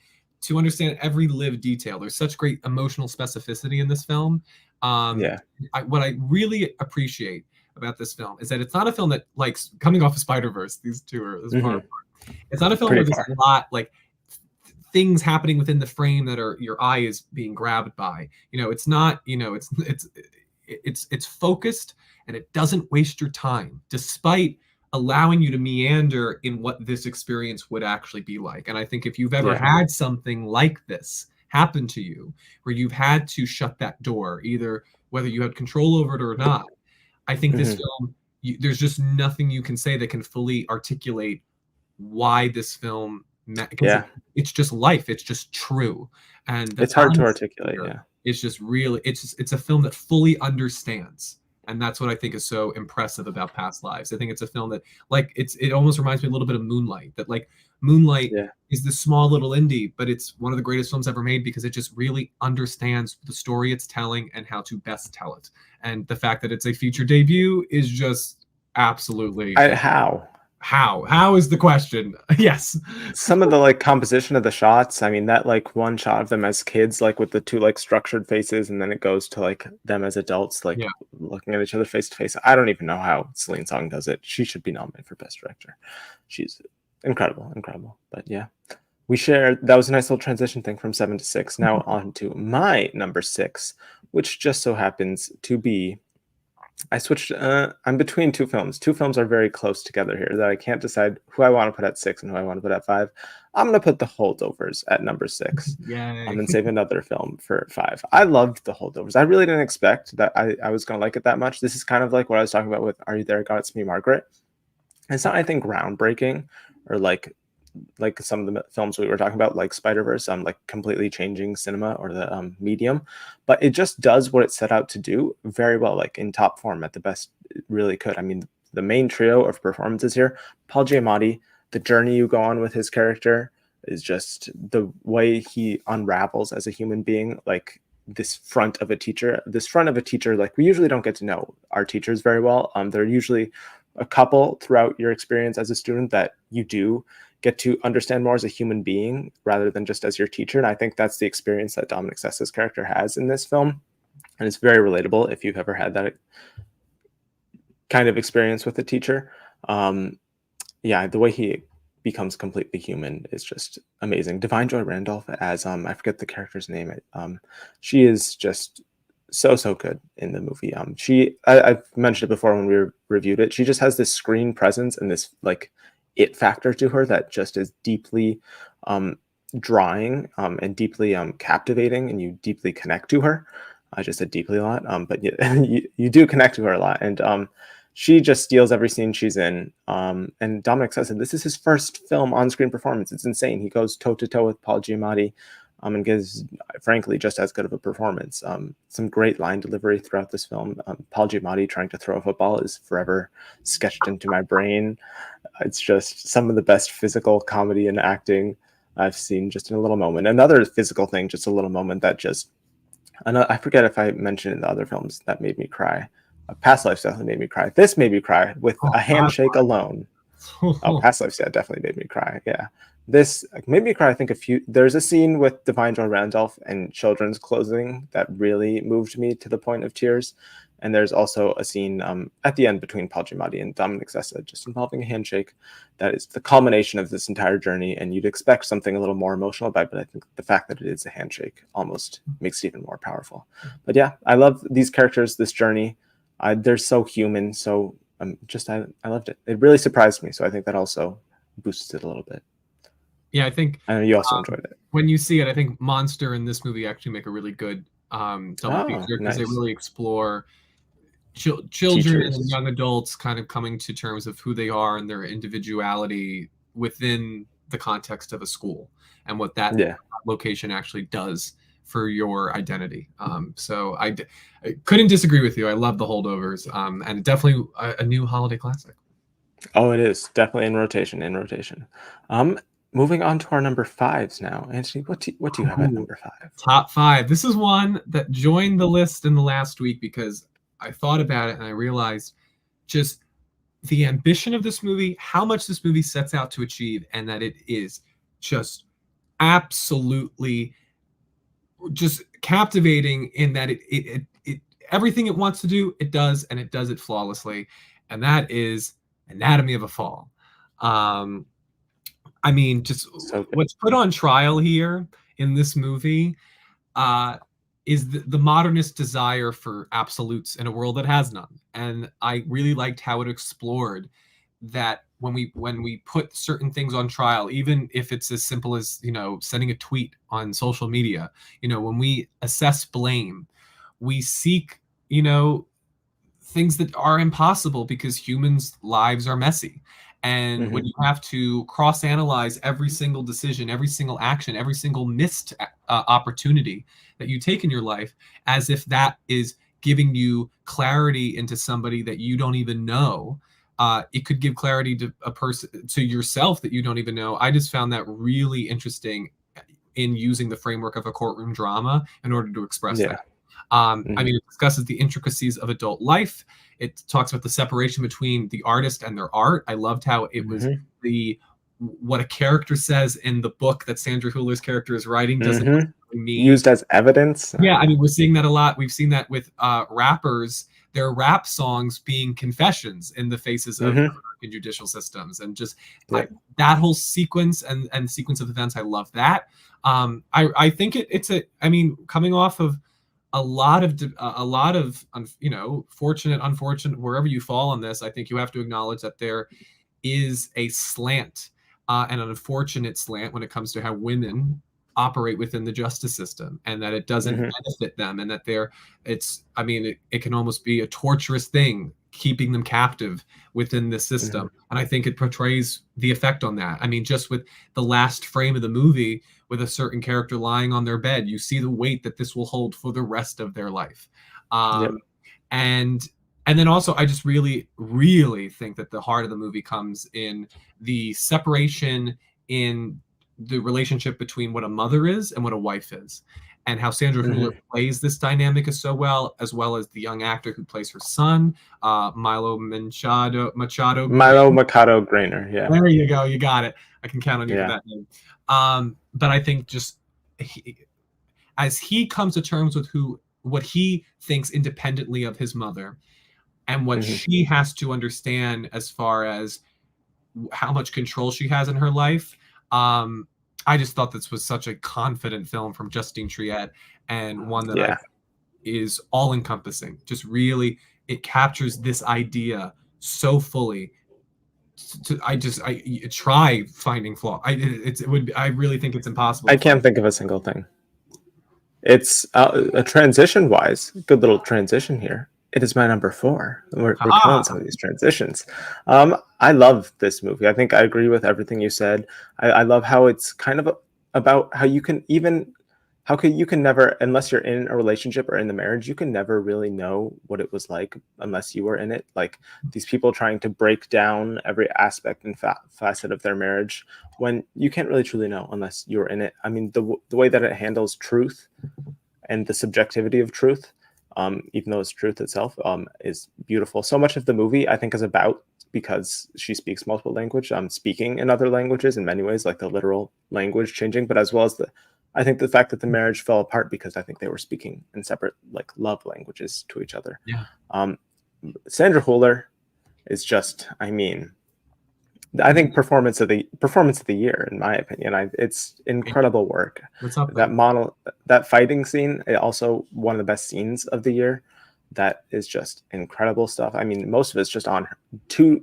to understand every lived detail. There's such great emotional specificity in this film. What I really appreciate about this film is that it's not a film that, like, coming off of Spider-Verse, these two are as far apart. It's not a film where there's a lot like things happening within the frame that are your eye is being grabbed by. You know, it's not, you know, it's focused and it doesn't waste your time, despite allowing you to meander in what this experience would actually be like. And I think if you've ever had something like this happen to you, where you've had to shut that door, either whether you had control over it or not, I think this film, there's just nothing you can say that can fully articulate why this film, it's just life. It's just true. And it's hard to articulate. It's just really, it's a film that fully understands. And that's what I think is so impressive about Past Lives. I think it's a film that, like, it almost reminds me a little bit of Moonlight. That, like, Moonlight is this small little indie, but it's one of the greatest films ever made because it just really understands the story it's telling and how to best tell it. And the fact that it's a feature debut is just absolutely How is the question? Yes. Some of the like composition of the shots, I mean, that like one shot of them as kids, like with the two like structured faces, and then it goes to like them as adults, like looking at each other face to face. I don't even know how Celine Song does it. She should be nominated for Best Director. She's incredible. But yeah, we shared, that was a nice little transition thing from 7 to 6. Now on to my number 6, which just so happens to be, I switched. I'm between two films. Two films are very close together here that I can't decide who I want to put at 6 and who I want to put at 5. I'm going to put The Holdovers at number 6. I'm going to save another film for 5. I loved The Holdovers. I really didn't expect that I was going to like it that much. This is kind of like what I was talking about with Are You There, God? It's Me, Margaret. It's not, I think, groundbreaking or like some of the films we were talking about, like Spider-Verse, like completely changing cinema or the medium, but it just does what it set out to do very well, like in top form at the best it really could. I mean, the main trio of performances here, Paul Giamatti, the journey you go on with his character is just the way he unravels as a human being, like this front of a teacher, like we usually don't get to know our teachers very well. They're usually a couple throughout your experience as a student that you do get to understand more as a human being rather than just as your teacher. And I think that's the experience that Dominic Sessa's character has in this film. And it's very relatable if you've ever had that kind of experience with a teacher. The way he becomes completely human is just amazing. Divine Joy Randolph as, I forget the character's name. She is just so good in the movie. I've mentioned it before when we reviewed it. She just has this screen presence and this like it factor to her that just is deeply drawing and deeply captivating, and you deeply connect to her. I just said deeply a lot, but you do connect to her a lot, and she just steals every scene she's in. And Dominic Sessa, this is his first film on-screen performance. It's insane. He goes toe-to-toe with Paul Giamatti and gives, frankly, just as good of a performance. Some great line delivery throughout this film. Paul Giamatti trying to throw a football is forever sketched into my brain. It's just some of the best physical comedy and acting I've seen just in a little moment. Another physical thing, just a little moment that just, I forget if I mentioned in the other films that made me cry. Past Lives definitely made me cry. This made me cry with a handshake alone. Past Lives, definitely made me cry. Yeah. This made me cry. I think there's a scene with Divine Joy Randolph and children's clothing that really moved me to the point of tears. And there's also a scene at the end between Paul Giamatti and Dominic Sessa, just involving a handshake. That is the culmination of this entire journey. And you'd expect something a little more emotional about it, but I think the fact that it is a handshake almost makes it even more powerful. But yeah, I love these characters, this journey. They're so human. So I loved it. It really surprised me. So I think that also boosts it a little bit. Yeah, I think I know you also enjoyed it. When you see it, I think Monster and this movie actually make a really good double feature because nice. they really explore children Teachers. and young adults kind of coming to terms of who they are and their individuality within the context of a school and what that location actually does for your identity. So I couldn't disagree with you. I love The Holdovers, and definitely a new holiday classic. Oh, it is definitely in rotation. Moving on to our number 5s now. Anthony, what do you have at number 5? Top 5. This is one that joined the list in the last week because I thought about it and I realized just the ambition of this movie, how much this movie sets out to achieve, and that it is just absolutely just captivating in that it everything it wants to do, it does, and it does it flawlessly. And that is Anatomy of a Fall. I mean, just what's put on trial here in this movie is the modernist desire for absolutes in a world that has none. And I really liked how it explored that when we put certain things on trial, even if it's as simple as, sending a tweet on social media, when we assess blame, we seek, things that are impossible because humans' lives are messy. And when you have to cross-analyze every single decision, every single action, every single missed opportunity that you take in your life, as if that is giving you clarity into somebody that you don't even know, it could give clarity to a person, to yourself that you don't even know. I just found that really interesting in using the framework of a courtroom drama in order to express that. I mean, it discusses the intricacies of adult life. It talks about the separation between the artist and their art. I loved how it was what a character says in the book that Sandra Hüller's character is writing doesn't mean used as evidence. Yeah, I mean, we're seeing that a lot. We've seen that with rappers, their rap songs being confessions in the faces of judicial systems, and just that whole sequence and sequence of events. I love that. I think I mean, coming off of a lot of fortunate, unfortunate, wherever you fall on this, I think you have to acknowledge that there is a slant and an unfortunate slant when it comes to how women operate within the justice system, and that it doesn't benefit them, and that it can almost be a torturous thing keeping them captive within the system. And I think it portrays the effect on that. I mean, just with the last frame of the movie, with a certain character lying on their bed, you see the weight that this will hold for the rest of their life. And then also, I just really, really think that the heart of the movie comes in the separation in the relationship between what a mother is and what a wife is, and how Sandra Hüller plays this dynamic so well, as well as the young actor who plays her son, Milo Machado Grainer. Yeah, there you go, you got it. I can count on you for that name. But I think just as he comes to terms with what he thinks independently of his mother, and what she has to understand as far as how much control she has in her life. I just thought this was such a confident film from Justine Triet, and one that is all encompassing. Just really, it captures this idea so fully. I try finding flaw. I really think it's impossible. I can't think of a single thing. It's a transition wise, good little transition here. It is my number 4. We're killing some of these transitions. I love this movie. I think I agree with everything you said. I love how it's kind of about how you can never, unless you're in a relationship or in the marriage, you can never really know what it was like unless you were in it. Like these people trying to break down every aspect and facet of their marriage, when you can't really truly know unless you're in it. I mean, the way that it handles truth and the subjectivity of truth, even though it's truth itself, is beautiful. So much of the movie, I think, is about because she speaks multiple language, speaking in other languages in many ways, like the literal language changing, but as well as I think the fact that the marriage fell apart because I think they were speaking in separate like love languages to each other. Yeah. Sandra Hüller is just, I mean, I think performance of the year, in my opinion. It's incredible work. What's up? That fighting scene, also one of the best scenes of the year. That is just incredible stuff. I mean, most of it's just on two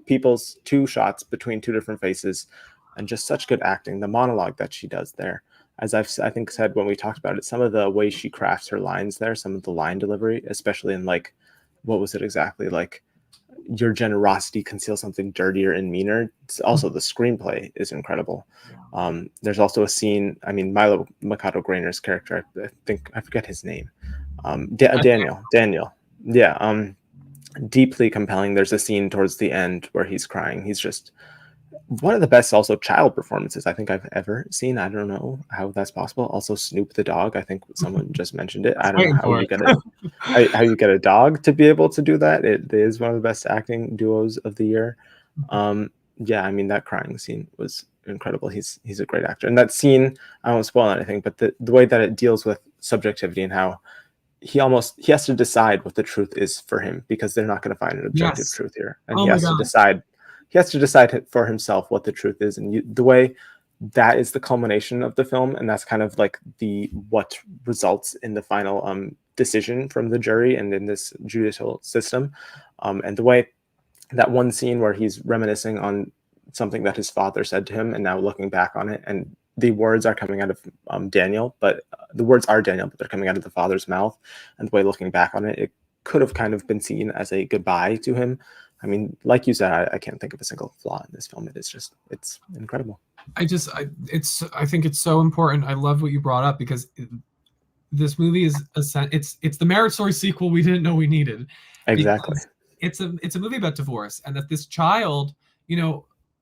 shots between two different faces, and just such good acting. The monologue that she does there, as I think said when we talked about it, some of the way she crafts her lines there, some of the line delivery, especially in like, what was it exactly, like, your generosity conceals something dirtier and meaner. It's also, the screenplay is incredible. There's also a scene, I mean, Milo Mikado Grainer's character, I forget his name, Daniel. Yeah, deeply compelling. There's a scene towards the end where he's crying. He's just one of the best also child performances I think I've ever seen. I don't know how that's possible. Also, Snoop the dog. I think someone just mentioned it. I don't know how you get a dog to be able to do that. It is one of the best acting duos of the year. Yeah, I mean, that crying scene was incredible. He's a great actor, and that scene, I won't spoil anything, but the way that it deals with subjectivity and how he has to decide what the truth is for him, because they're not going to find an objective truth here, and he has to decide for himself what the truth is. And the way that is the culmination of the film, and that's kind of like what results in the final decision from the jury and in this judicial system. And the way that one scene where he's reminiscing on something that his father said to him, and now looking back on it, and the words are coming out of Daniel, but the words are Daniel, but they're coming out of the father's mouth. And the way looking back on it, it could have kind of been seen as a goodbye to him. I mean, like you said, I can't think of a single flaw in this film. It's incredible. I think it's so important. I love what you brought up, because this movie is it's the Marriage Story sequel we didn't know we needed. Exactly. It's a movie about divorce, and that this child,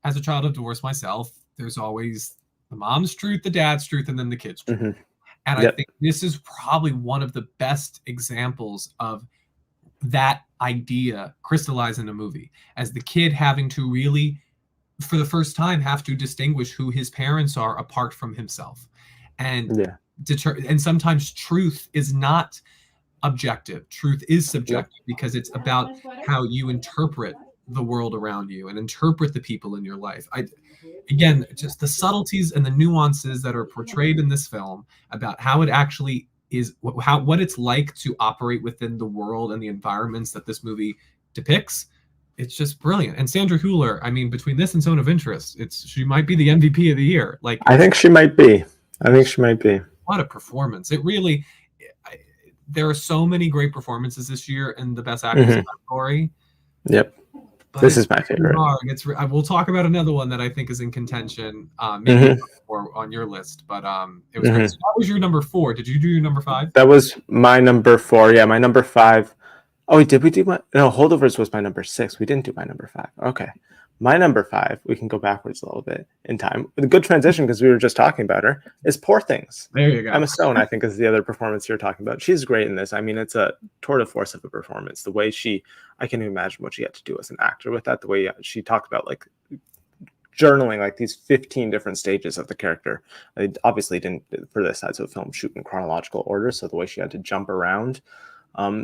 as a child of divorce myself, there's always the mom's truth, the dad's truth, and then the kid's truth. Mm-hmm. And I think this is probably one of the best examples of that idea crystallized in a movie, as the kid having to really, for the first time, have to distinguish who his parents are apart from himself. And and sometimes truth is not objective. Truth is subjective, because it's about how you interpret the world around you and interpret the people in your life. Again, just the subtleties and the nuances that are portrayed in this film about how it actually is, what it's like to operate within the world and the environments that this movie depicts. It's just brilliant. And Sandra Hüller, I mean, between this and Zone of Interest, she might be the MVP of the year. Like, I think she might be. What a performance! It really. There are so many great performances this year in the Best Actress category. Yep. But this is my favorite. We'll talk about another one that I think is in contention, maybe on your list. But it was great. So that was your number 4. Did you do your number 5? That was my number 4. Yeah, my number 5. Oh, did we do my? No, Holdovers was my number 6. We didn't do my number 5. Okay. My number 5, we can go backwards a little bit in time. The good transition, because we were just talking about her, is Poor Things. There you go. Emma Stone, I think, is the other performance you're talking about. She's great in this. I mean, it's a tour de force of a performance. The way I can't even imagine what she had to do as an actor with that. The way she talked about, like, journaling, like, these 15 different stages of the character. They obviously didn't, for this side of the film, shoot in chronological order. So the way she had to jump around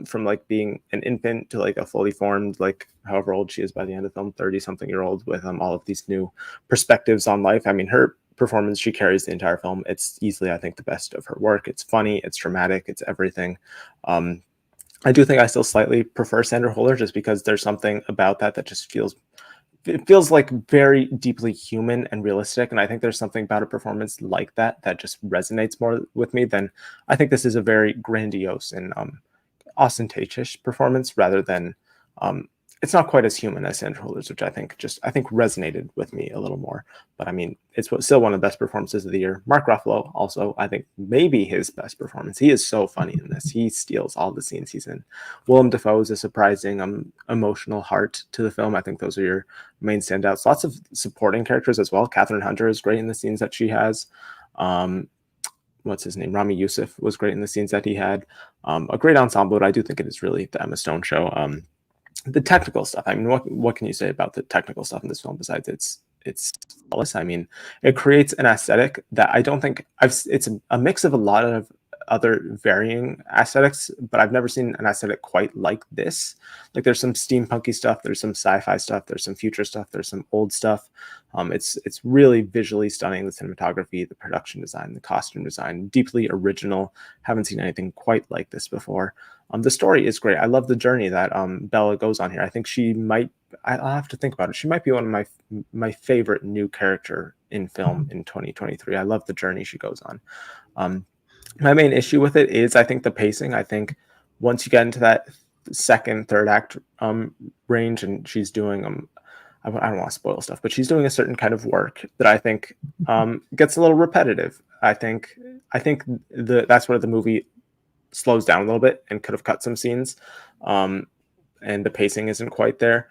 from like being an infant to like a fully formed, like however old she is by the end of the film, 30-something-year-old with all of these new perspectives on life. I mean, her performance, she carries the entire film. It's easily, I think, the best of her work. It's funny, it's dramatic, it's everything. I do think I still slightly prefer Sandra Hüller, just because there's something about that just feels like very deeply human and realistic. And I think there's something about a performance like that just resonates more with me than, I think this is a very grandiose and ostentatious performance, rather than it's not quite as human as Sandra Hüller's, which I think resonated with me a little more. But I mean, it's still one of the best performances of the year. Mark Ruffalo also, I think, maybe his best performance. He is so funny in this. He steals all the scenes he's in. Willem Dafoe is a surprising emotional heart to the film. I think those are your main standouts. Lots of supporting characters as well. Catherine Hunter is great in the scenes that she has. What's his name? Rami Youssef was great in the scenes that he had. A great ensemble, but I do think it is really the Emma Stone show. the technical stuff. I mean, what can you say about the technical stuff in this film besides it's flawless? I mean, it creates an aesthetic that I don't think it's a mix of a lot of other varying aesthetics, but I've never seen an aesthetic quite like this. Like, there's some steampunky stuff, there's some sci-fi stuff, there's some future stuff, there's some old stuff. It's really visually stunning. The cinematography, the production design, the costume design, deeply original. Haven't seen anything quite like this before. The story is great. I love the journey that Bella goes on here. I think she might, I'll have to think about it, she might be one of my favorite new character in film in 2023. I love the journey she goes on. My main issue with it is, I think, the pacing. I think once you get into that second, third act range, and she's doing I don't want to spoil stuff, but she's doing a certain kind of work that I think gets a little repetitive. I think that's where the movie slows down a little bit and could have cut some scenes, and the pacing isn't quite there.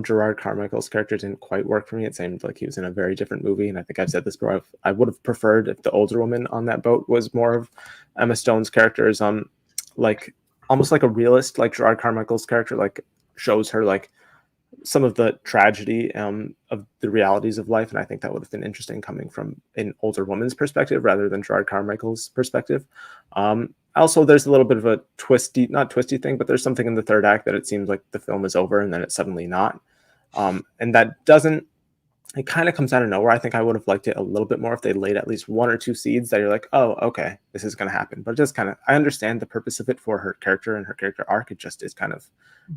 Gerard Carmichael's character didn't quite work for me. It seemed like he was in a very different movie, and I think I've said this before. I would have preferred if the older woman on that boat was more of Emma Stone's characters, like almost like a realist, like Gerard Carmichael's character, like shows her like some of the tragedy of the realities of life, and I think that would have been interesting coming from an older woman's perspective rather than Gerard Carmichael's perspective. Also, there's a little bit of a not twisty thing, but there's something in the third act that it seems like the film is over and then it's suddenly not. And that doesn't, it kind of comes out of nowhere. I think I would have liked it a little bit more if they laid at least one or two seeds that you're like, oh, okay, this is going to happen. But it just kind of, I understand the purpose of it for her character and her character arc. It just is kind of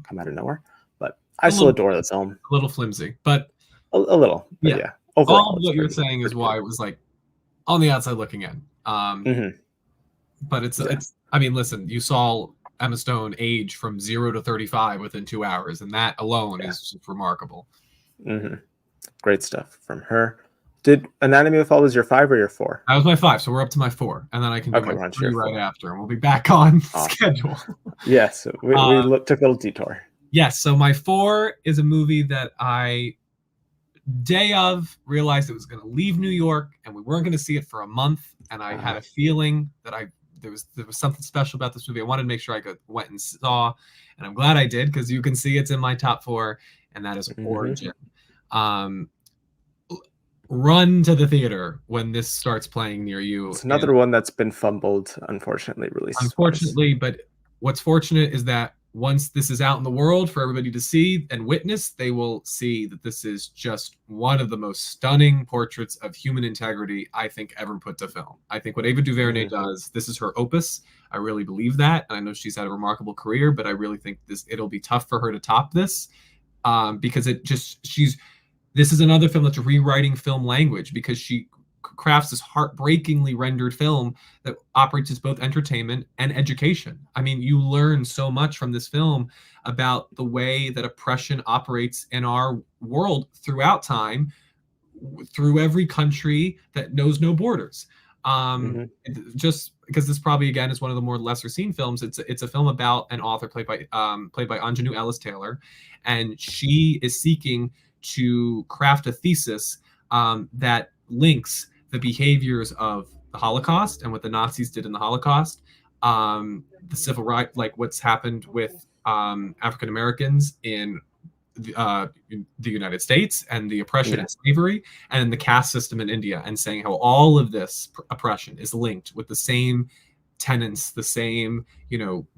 come out of nowhere. But I still adore the film. A little flimsy, but a little. But yeah. Overall, all what you're saying is why it was like on the outside looking in. But it's I mean, listen, you saw Emma Stone age from 0 to 35 within 2 hours, and that alone is just remarkable. Great stuff from her. Did Anatomy of a Fall was your 5 or your 4? That was my 5, so we're up to my 4, and then I can do my 3 right after, and we'll be back on schedule. Yes, we took a little detour. Yes, so my 4 is a movie that I, day of, realized it was going to leave New York, and we weren't going to see it for a month, and I had a feeling that there was something special about this movie. I wanted to make sure I went and saw, and I'm glad I did, because you can see it's in my top 4, and that is Origin. Run to the theater when this starts playing near you. It's another one that's been fumbled, unfortunately, released. Unfortunately, but what's fortunate is that once this is out in the world for everybody to see and witness, they will see that this is just one of the most stunning portraits of human integrity I think ever put to film. I think what Ava DuVernay does, this is her opus. I really believe that. And I know she's had a remarkable career, but I really think it'll be tough for her to top this, because this is another film that's rewriting film language, because she crafts this heartbreakingly rendered film that operates as both entertainment and education. I mean, you learn so much from this film about the way that oppression operates in our world throughout time, through every country that knows no borders. Just because this probably, again, is one of the more lesser seen films. It's a film about an author played by Anjanou Ellis Taylor, and she is seeking to craft a thesis that links the behaviors of the Holocaust and what the Nazis did in the Holocaust, the civil rights, like what's happened with African Americans in the United States and the oppression and slavery, and the caste system in India, and saying how all of this oppression is linked with the same tenets, the same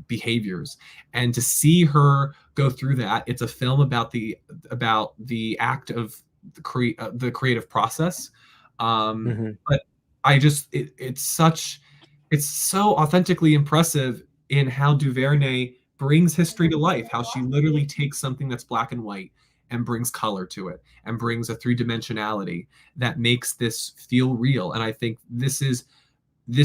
behaviors. And to see her go through that, it's a film about the act of the creative process. But it's so authentically impressive in how DuVernay brings history to life, how she literally takes something that's black and white and brings color to it and brings a three-dimensionality that makes this feel real. And I think this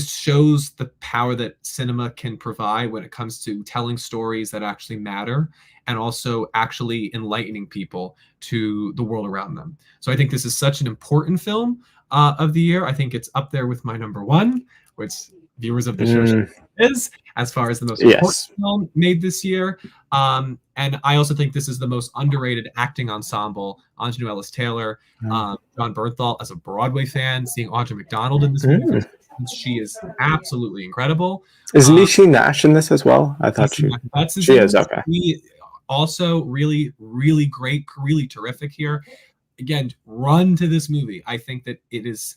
shows the power that cinema can provide when it comes to telling stories that actually matter and also actually enlightening people to the world around them. So I think this is such an important film of the year. I think it's up there with my number 1, which viewers of the show is, as far as the most important film made this year. And I also think this is the most underrated acting ensemble. Anjanou Ellis Taylor, John Bernthal, as a Broadway fan, seeing Audra McDonald in this movie. She is absolutely incredible. Is Niecy Nash in this as well? I thought she is. Okay. also really, really great, really terrific here. Again, run to this movie. I think that it is,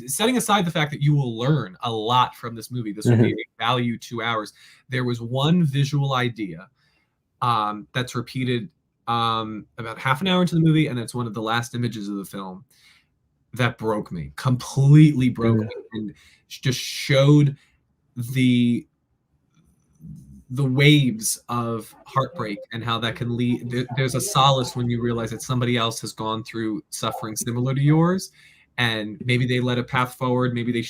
setting aside the fact that you will learn a lot from this movie, this will be a value 2 hours. There was one visual idea that's repeated about half an hour into the movie, and it's one of the last images of the film that broke me, completely broke me, and just showed the waves of heartbreak and how that can lead. There's a solace when you realize that somebody else has gone through suffering similar to yours, and maybe they led a path forward. Maybe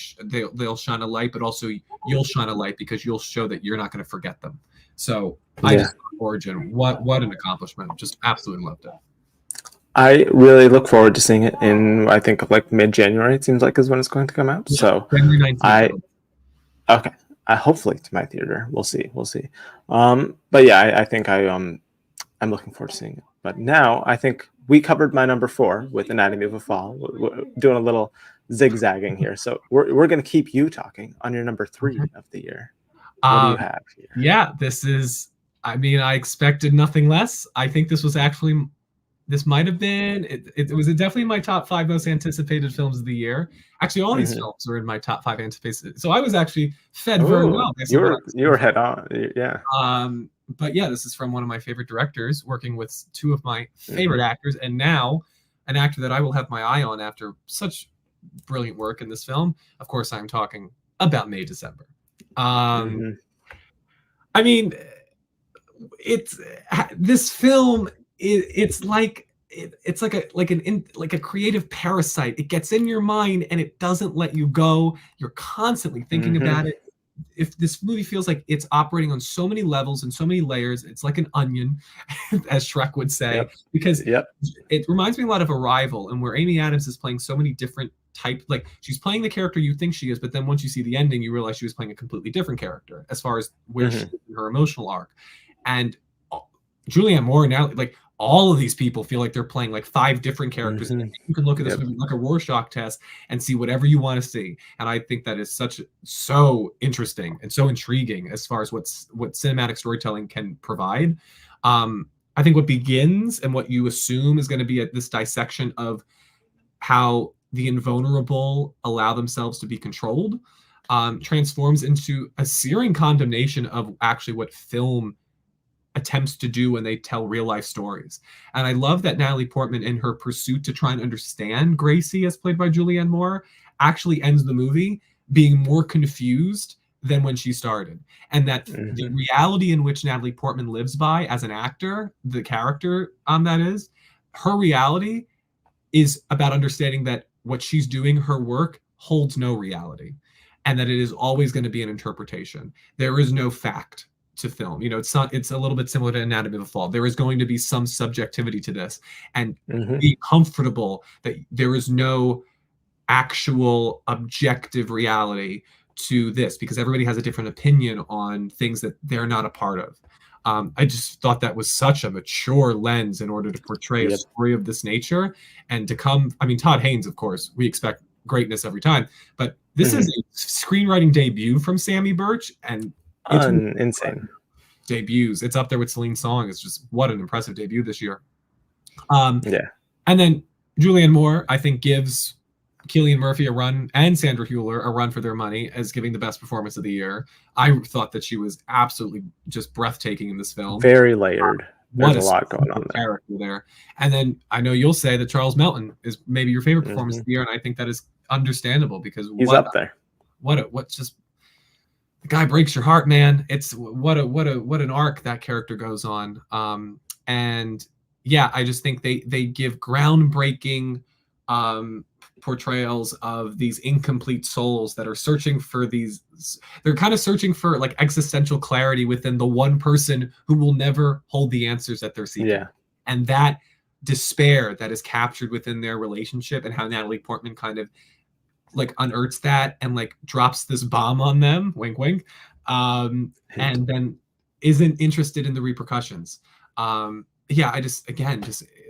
they'll shine a light, but also you'll shine a light because you'll show that you're not going to forget them. So I just Origin, what an accomplishment! Just absolutely loved it. I really look forward to seeing it in, I think, like mid-January. It seems like is when it's going to come out. Yeah, so January 19th. Okay. Hopefully to my theater. We'll see. But yeah, I think I'm looking forward to seeing it. But now I think we covered my number 4 with Anatomy of a Fall. We're doing a little zigzagging here. So we're going to keep you talking on your number 3 of the year. What do you have here? Yeah, this is, I mean, I expected nothing less. I think this might have been, it was definitely my top 5 most anticipated films of the year. Actually, all these films are in my top 5 anticipated. So I was actually fed very well. You were head on, yeah. But yeah, this is from one of my favorite directors, working with 2 of my favorite actors, and now an actor that I will have my eye on after such brilliant work in this film. Of course, I'm talking about May December. I mean, this film. It's like a creative parasite. It gets in your mind and it doesn't let you go. You're constantly thinking about it. If this movie feels like it's operating on so many levels and so many layers, it's like an onion, as Shrek would say, because it reminds me a lot of Arrival, and where Amy Adams is playing so many different types. Like, she's playing the character you think she is, but then once you see the ending, you realize she was playing a completely different character as far as where she is in her emotional arc. And Julianne Moore now, like, all of these people feel like they're playing like 5 different characters. And you can look at this movie like a Rorschach test and see whatever you want to see. And I think that is so interesting and so intriguing as far as what cinematic storytelling can provide. I think what begins and what you assume is going to be at this dissection of how the invulnerable allow themselves to be controlled transforms into a searing condemnation of actually what film attempts to do when they tell real life stories. And I love that Natalie Portman, in her pursuit to try and understand Gracie, as played by Julianne Moore, actually ends the movie being more confused than when she started. And that the reality in which Natalie Portman lives by as an actor, the character that is, her reality is about understanding that what she's doing, her work, holds no reality. And that it is always going to be an interpretation. There is no fact to film. You know, it's a little bit similar to Anatomy of a Fall. There is going to be some subjectivity to this, and be comfortable that there is no actual objective reality to this, because everybody has a different opinion on things that they're not a part of. I just thought that was such a mature lens in order to portray a story of this nature, and to come, I mean, Todd Haynes, of course, we expect greatness every time, but this is a screenwriting debut from Sammy Birch, and it's insane debuts. It's up there with Celine Song. It's just, what an impressive debut this year. And then Julianne Moore, I think, gives Cillian Murphy a run and Sandra Hüller a run for their money as giving the best performance of the year. I thought that she was absolutely just breathtaking in this film. Very layered. There's a lot going on there. And then I know you'll say that Charles Melton is maybe your favorite performance of the year, and I think that is understandable, because he's up there. What just, the guy breaks your heart, man. It's what an arc that character goes on. And yeah, I just think they give groundbreaking portrayals of these incomplete souls that are searching for they're kind of searching for like existential clarity within the one person who will never hold the answers that they're seeking. And that despair that is captured within their relationship, and how Natalie Portman kind of like unearths that and like drops this bomb on them, wink wink, and then isn't interested in the repercussions. I just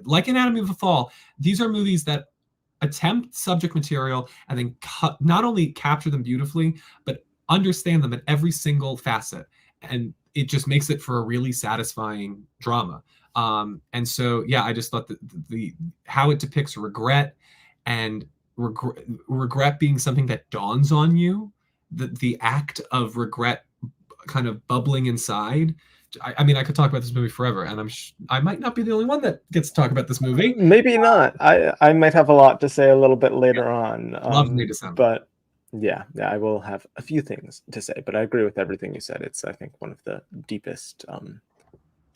like Anatomy of a Fall, these are movies that attempt subject material and then not only capture them beautifully, but understand them at every single facet. And it just makes it for a really satisfying drama. And so, yeah, I just thought that the how it depicts regret and regret being something that dawns on you, the act of regret kind of bubbling inside. I mean, I could talk about this movie forever, and I might not be the only one that gets to talk about this movie. Maybe not. I might have a lot to say a little bit later on. Love me December. But yeah, I will have a few things to say. But I agree with everything you said. It's, I think, one of the deepest,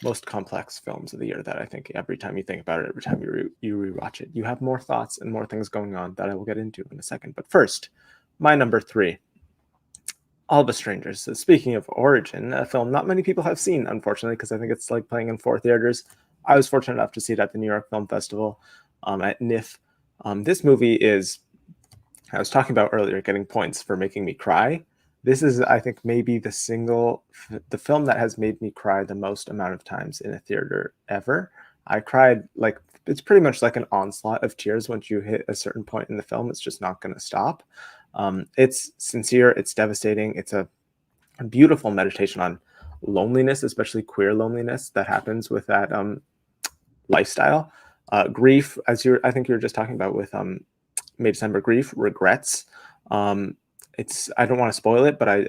most complex films of the year that I think every time you think about it, every time you rewatch it, you have more thoughts and more things going on that I will get into in a second. But first, my number 3. All of Us Strangers. So speaking of origin, a film not many people have seen, unfortunately, because I think it's like playing in 4 theaters. I was fortunate enough to see it at the New York Film Festival at NIF. This movie is, I was talking about earlier, getting points for making me cry. This is, I think, maybe the film that has made me cry the most amount of times in a theater ever. I cried, like, it's pretty much like an onslaught of tears once you hit a certain point in the film. It's just not going to stop. It's sincere, it's devastating, it's a beautiful meditation on loneliness, especially queer loneliness that happens with that lifestyle. Grief, as I think you were just talking about with May December, grief, regrets. It's, I don't want to spoil it, but I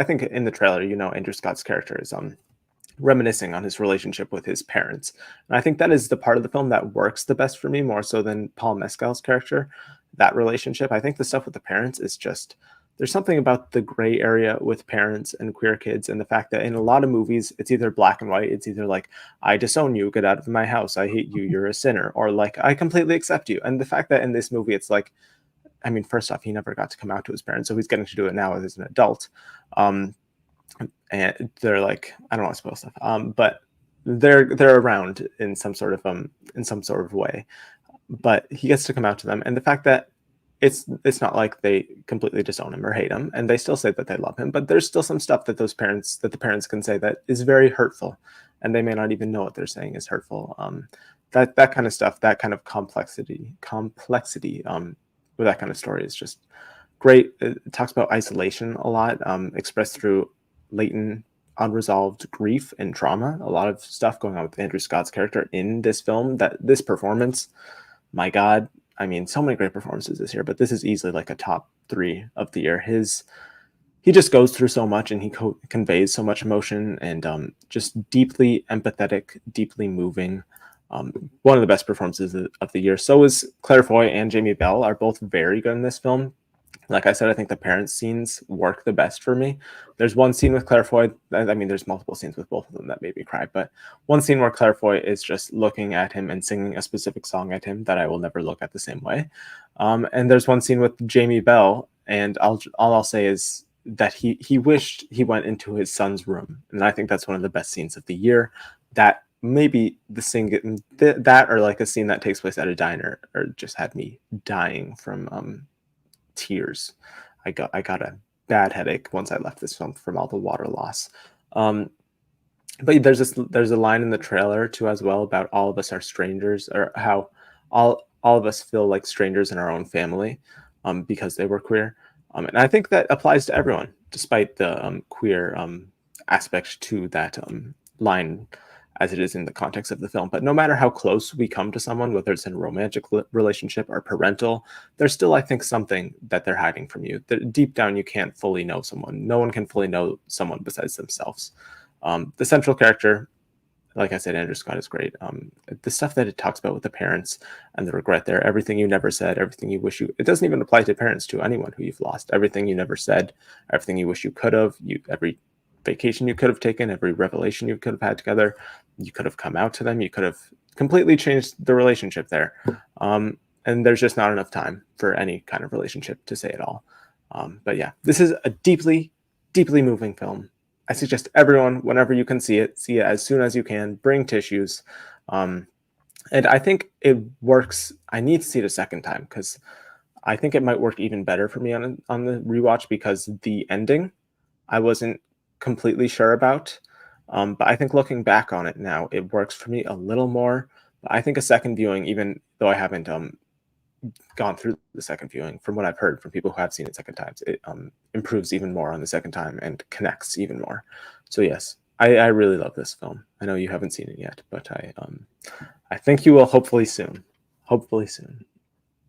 think in the trailer, Andrew Scott's character is reminiscing on his relationship with his parents. And I think that is the part of the film that works the best for me, more so than Paul Mescal's character. That relationship, I think the stuff with the parents is just, there's something about the gray area with parents and queer kids, and the fact that in a lot of movies it's either black and white, it's either like, I disown you, get out of my house, I hate you, you're a sinner, or like, I completely accept you. And the fact that in this movie it's like, I mean, first off, he never got to come out to his parents, so he's getting to do it now as an adult. And they're like, I don't want to spoil stuff, but they're around in some sort of way. But he gets to come out to them, and the fact that it's not like they completely disown him or hate him, and they still say that they love him, but there's still some stuff that the parents can say that is very hurtful, and they may not even know what they're saying is hurtful. That kind of stuff, that kind of complexity with that kind of story is just great. It talks about isolation a lot, expressed through latent unresolved grief and trauma. A lot of stuff going on with Andrew Scott's character in this film, this performance, my God, I mean, so many great performances this year, but this is easily like a top 3 of the year. He just goes through so much, and he conveys so much emotion, and just deeply empathetic, deeply moving. One of the best performances of the year. So is Claire Foy and Jamie Bell are both very good in this film. Like I said, I think the parents scenes work the best for me. There's one scene with Claire Foy. I mean, there's multiple scenes with both of them that made me cry, but one scene where Claire Foy is just looking at him and singing a specific song at him that I will never look at the same way. And there's one scene with Jamie Bell, and all I'll say is that he wished he went into his son's room, and I think that's one of the best scenes of the year. That maybe that or like a scene that takes place at a diner, or just had me dying from tears. I got a bad headache once I left this film from all the water loss. But there's a line in the trailer too as well about all of us are strangers, or how all of us feel like strangers in our own family because they were queer. And I think that applies to everyone, despite the queer aspect to that line as it is in the context of the film. But no matter how close we come to someone, whether it's in a romantic relationship or parental, there's still, I think, something that they're hiding from you. That deep down, you can't fully know someone. No one can fully know someone besides themselves. The central character, like I said, Andrew Scott is great. The stuff that it talks about with the parents and the regret there, everything you never said, everything you wish it doesn't even apply to parents, to anyone who you've lost. Everything you never said, everything you wish you could have, every vacation you could have taken, every revelation you could have had together, you could have come out to them, you could have completely changed the relationship there. And there's just not enough time for any kind of relationship to say it all. But yeah, this is a deeply, deeply moving film. I suggest everyone, whenever you can see it as soon as you can. Bring tissues. And I think it works. I need to see it a second time because I think it might work even better for me on the rewatch, because the ending I wasn't completely sure about. But I think looking back on it now, it works for me a little more. I think a second viewing, even though I haven't gone through the second viewing, from what I've heard from people who have seen it second times, it improves even more on the second time and connects even more. So yes, I really love this film. I know you haven't seen it yet, but I think you will hopefully soon. Hopefully soon.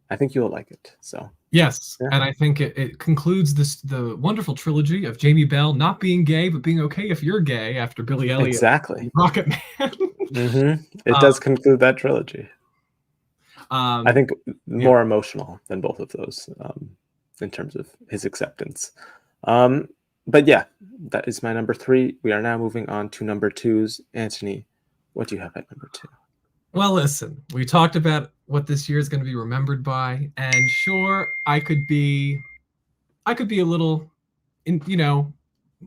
I think you will like it. So Yes, yeah. and I think it concludes the wonderful trilogy of Jamie Bell not being gay but being okay if you're gay after Billy Elliot, Exactly. Rocket Man. It does conclude that trilogy. I think more yeah. emotional than both of those in terms of his acceptance. But yeah, that is my number 3. We are now moving on to number 2s. Anthony, what do you have at number 2? Well, listen, we talked about what this year is going to be remembered by, and sure, I could be a little,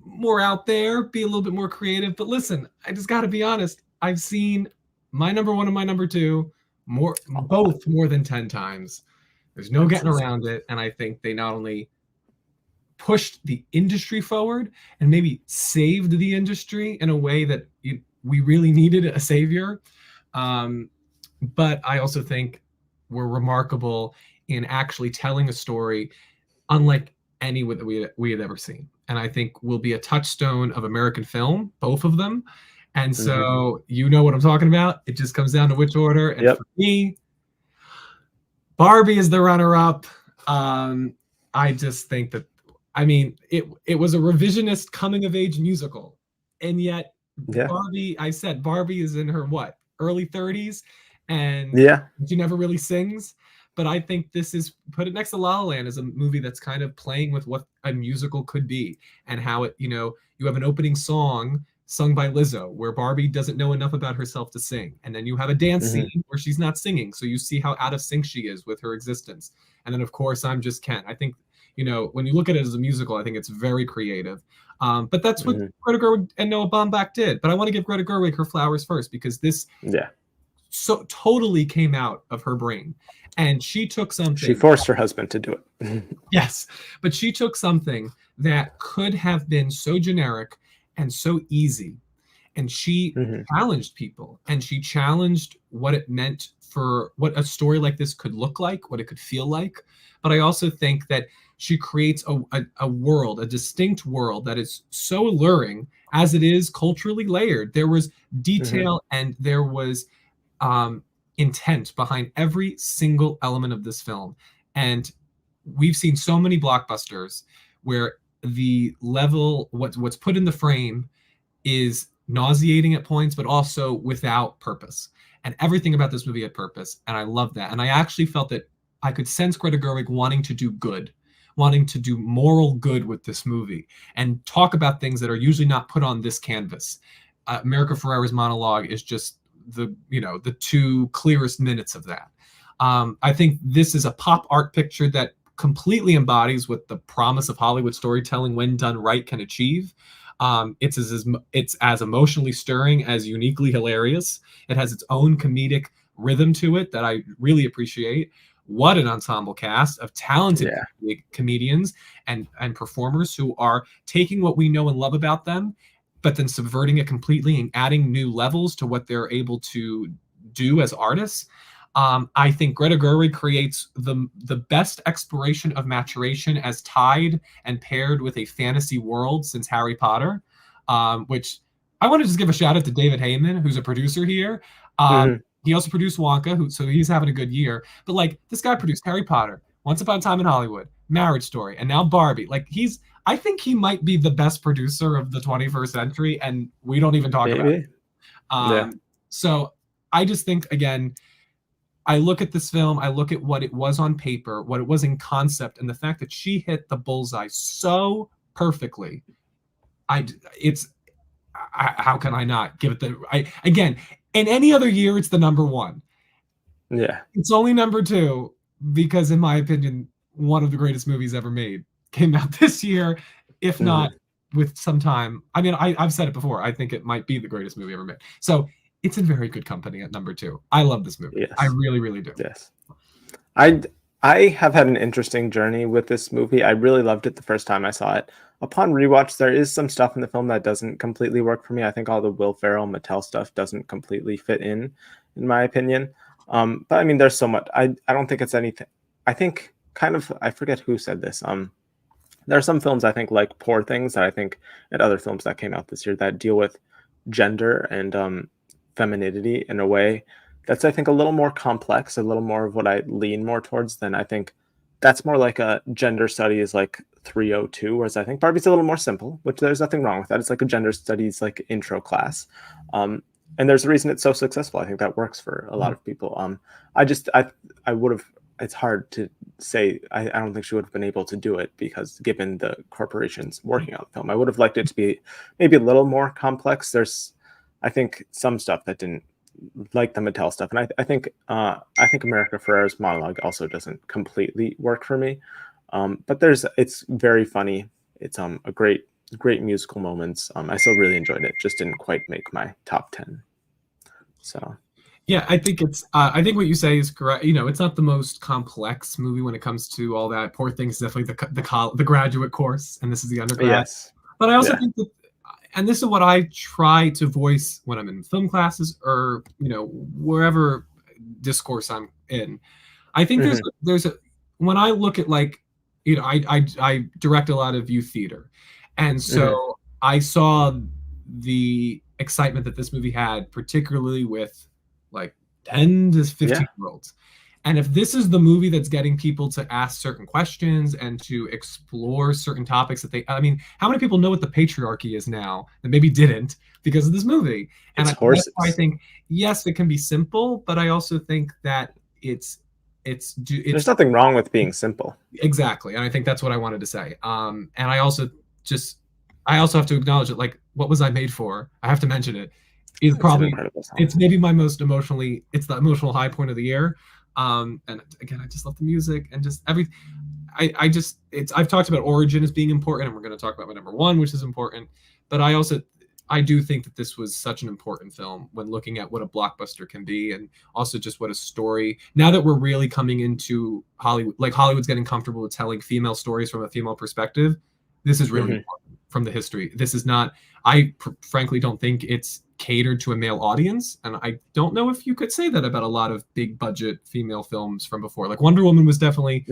more out there, be a little bit more creative. But listen, I just got to be honest. I've seen my number 1 and my number 2 both more than 10 times. There's no getting around it, and I think they not only pushed the industry forward and maybe saved the industry in a way that we really needed a savior. But I also think we're remarkable in actually telling a story unlike any that we had ever seen. And I think will be a touchstone of American film, both of them. And so you know what I'm talking about. It just comes down to which order. And for me, Barbie is the runner-up. I just think that, I mean, it was a revisionist coming-of-age musical. And yet Barbie, I said Barbie is in her what? Early 30s, and she never really sings. But I think this is, put it next to La La Land, as a movie that's kind of playing with what a musical could be, and how it, you have an opening song sung by Lizzo where Barbie doesn't know enough about herself to sing, and then you have a dance scene where she's not singing, so you see how out of sync she is with her existence. And then of course I'm Just Ken. I think, when you look at it as a musical, I think it's very creative. But that's what Greta Gerwig and Noah Baumbach did. But I want to give Greta Gerwig her flowers first, because this so totally came out of her brain. And she took something. She forced her husband to do it. Yes. But she took something that could have been so generic and so easy. And she challenged people, and she challenged what it meant for what a story like this could look like, what it could feel like. But I also think that she creates a world, a distinct world that is so alluring as it is culturally layered. There was detail and there was intent behind every single element of this film. And we've seen so many blockbusters where the level, what's put in the frame is nauseating at points, but also without purpose. And everything about this movie had purpose. And I love that. And I actually felt that I could sense Greta Gerwig wanting to do good, wanting to do moral good with this movie and talk about things that are usually not put on this canvas. America Ferrera's monologue is just the 2 clearest minutes of that. I think this is a pop art picture that completely embodies what the promise of Hollywood storytelling, when done right, can achieve. It's as emotionally stirring as uniquely hilarious. It has its own comedic rhythm to it that I really appreciate. What an ensemble cast of talented comedians and performers who are taking what we know and love about them, but then subverting it completely and adding new levels to what they're able to do as artists. I think Greta Gerwig creates the best exploration of maturation as tied and paired with a fantasy world since Harry Potter, which I want to just give a shout out to David Heyman, who's a producer here. He also produced Wonka, so he's having a good year. But like, this guy produced Harry Potter, Once Upon a Time in Hollywood, Marriage Story, and now Barbie. Like, I think he might be the best producer of the 21st century, and we don't even talk about it. So I just think, again, I look at this film, I look at what it was on paper, what it was in concept, and the fact that she hit the bullseye so perfectly. How can I not give it again, in any other year, it's the number 1. Yeah. It's only number 2 because, in my opinion, one of the greatest movies ever made came out this year, if not with some time. I mean, I've said it before. I think it might be the greatest movie ever made. So it's in very good company at number 2. I love this movie. Yes. I really, really do. Yes. I have had an interesting journey with this movie. I really loved it the first time I saw it. Upon rewatch, there is some stuff in the film that doesn't completely work for me. I think all the Will Ferrell, Mattel stuff doesn't completely fit in my opinion. But I mean, there's so much. I don't think it's anything. I think kind of, I forget who said this. There are some films I think like Poor Things that I think, and other films that came out this year that deal with gender and femininity in a way that's I think a little more complex, a little more of what I lean more towards than I think that's more like a gender studies like 302, whereas I think Barbie's a little more simple, which there's nothing wrong with that. It's like a gender studies like intro class. And there's a reason it's so successful. I think that works for a lot of people. I would have, it's hard to say. I don't think she would have been able to do it because given the corporations working on the film, I would have liked it to be maybe a little more complex. There's, I think, some stuff that didn't, like the Mattel stuff, and I think America Ferrera's monologue also doesn't completely work for me. But it's very funny. It's a great musical moments. I still really enjoyed it. Just didn't quite make my top 10. So yeah, I think it's. I think what you say is correct. You know, it's not the most complex movie when it comes to all that. Poor Things is definitely the graduate course, and this is the undergrad. yes, But I also think that, and this is what I try to voice when I'm in film classes or wherever discourse I'm in. I think there's a when I look at like I direct a lot of youth theater, and so I saw the excitement that this movie had, particularly with like 10 to 15-year-olds. And if this is the movie that's getting people to ask certain questions and to explore certain topics that I mean, how many people know what the patriarchy is now that maybe didn't because of this movie? And that's why I think, yes, it can be simple, but I also think that it's there's nothing wrong with being simple. Exactly. And I think that's what I wanted to say. And I also have to acknowledge it. Like, what was I made for? I have to mention it. It's maybe my most emotionally, it's the emotional high point of the year. And again, I just love the music and just everything. I've talked about origin as being important, and we're going to talk about my number one, which is important. But I do think that this was such an important film when looking at what a blockbuster can be, and also just what a story. Now that we're really coming into Hollywood, like Hollywood's getting comfortable with telling female stories from a female perspective. This is really important from the history. This is not. I frankly don't think it's catered to a male audience, and I don't know if you could say that about a lot of big budget female films from before. Like Wonder Woman was definitely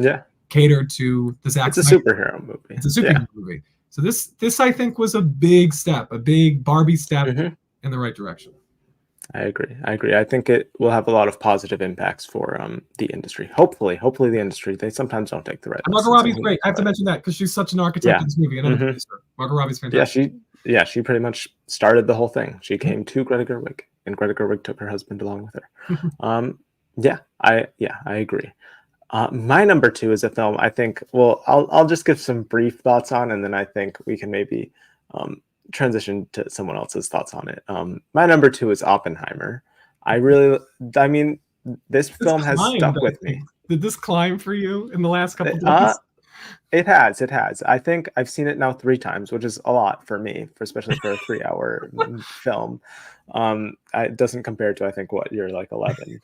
catered to the Zack Snyder. It's a superhero movie. It's a superhero movie. So this I think was a big step, a big Barbie step in the right direction. I agree. I think it will have a lot of positive impacts for the industry. Hopefully the industry. They sometimes don't take the right. Margot Robbie's great. I have to mention that because she's such an architect in this movie. Another producer. Margot Robbie's fantastic. She pretty much started the whole thing. She came to Greta Gerwig, and Greta Gerwig took her husband along with her. I agree. My number two is a film I think. Well, I'll just give some brief thoughts on, and then I think we can maybe transition to someone else's thoughts on it. My number two is Oppenheimer. This film has stuck with me. Did this climb for you in the last couple of days? It has. I think I've seen it now 3 times, which is a lot for me, especially for a 3-hour film. It doesn't compare to, I think, what you're like 11.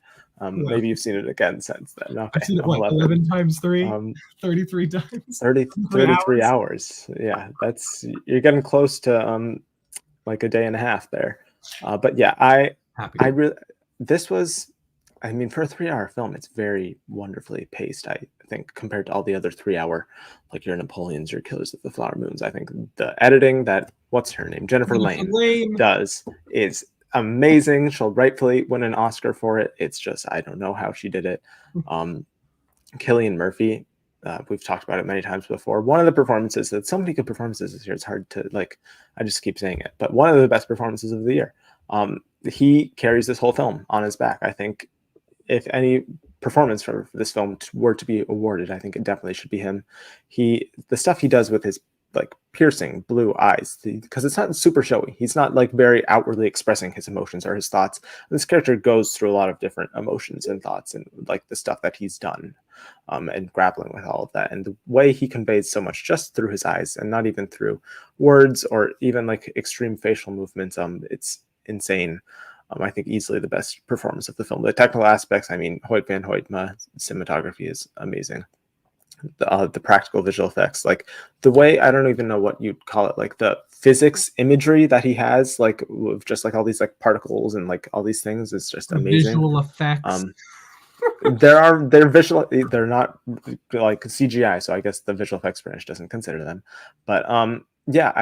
Maybe you've seen it again since then. Okay, I've seen it 11 times 3, 33 times. 33 hours. Yeah, you're getting close to like a day and a half there. But yeah, this was, I mean, for a 3-hour film, it's very wonderfully paced, I think, compared to all the other 3-hour, like your Napoleons, your Killers of the Flower Moons. I think the editing that, what's her name? Jennifer Lane does is amazing. She'll rightfully win an Oscar for it. It's just, I don't know how she did it. Cillian Murphy, we've talked about it many times before. One of the performances, that so many good performances this year, it's hard to, like, I just keep saying it, but one of the best performances of the year. He carries this whole film on his back. I think if any performance for this film were to be awarded, I think it definitely should be him. The stuff he does with his like piercing blue eyes, because it's not super showy. He's not like very outwardly expressing his emotions or his thoughts. This character goes through a lot of different emotions and thoughts and like the stuff that he's done and grappling with all of that. And the way he conveys so much just through his eyes and not even through words or even like extreme facial movements. It's insane. I think easily the best performance of the film. The technical aspects, I mean, Hoyt van Hoytma cinematography is amazing. The practical visual effects, like the way, I don't even know what you'd call it, like the physics imagery that he has, like with just like all these like particles and like all these things is just amazing. Visual effects. they're visual, they're not like CGI, so I guess the visual effects branch doesn't consider them. But yeah,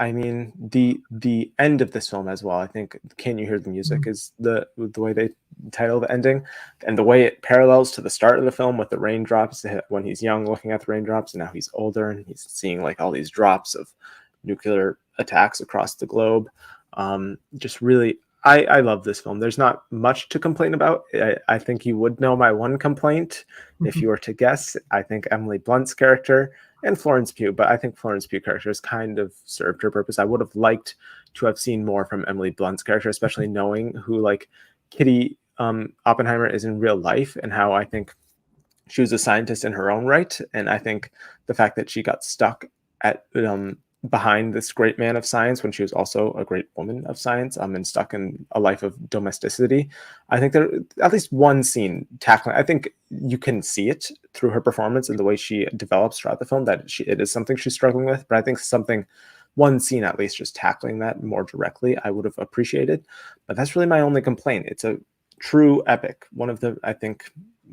I mean the end of this film as well. I think "Can You Hear the Music" is the way they title the ending, and the way it parallels to the start of the film with the raindrops when he's young, looking at the raindrops, and now he's older and he's seeing like all these drops of nuclear attacks across the globe. Just really, I love this film. There's not much to complain about. I think you would know my one complaint if you were to guess. I think Emily Blunt's character and Florence Pugh, but I think Florence Pugh character has kind of served her purpose. I would have liked to have seen more from Emily Blunt's character, especially knowing who like Kitty Oppenheimer is in real life and how I think she was a scientist in her own right. And I think the fact that she got stuck at behind this great man of science when she was also a great woman of science and stuck in a life of domesticity. I think there at least one scene tackling, I think you can see it through her performance and the way she develops throughout the film that it is something she's struggling with. But I think one scene at least just tackling that more directly, I would have appreciated. But that's really my only complaint. It's a true epic, one of the, I think,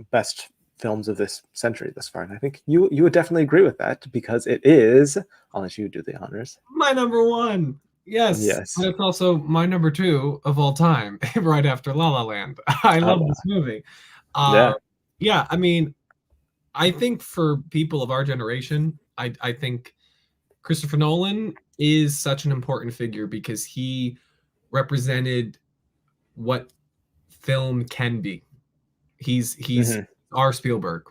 best films of this century thus far, and I think you would definitely agree with that because it is. I'll let you do the honors. My number one, yes, and it's also my number two of all time, right after La La Land. I love this movie. Yeah. I mean, I think for people of our generation, I think Christopher Nolan is such an important figure because he represented what film can be. He's our Spielberg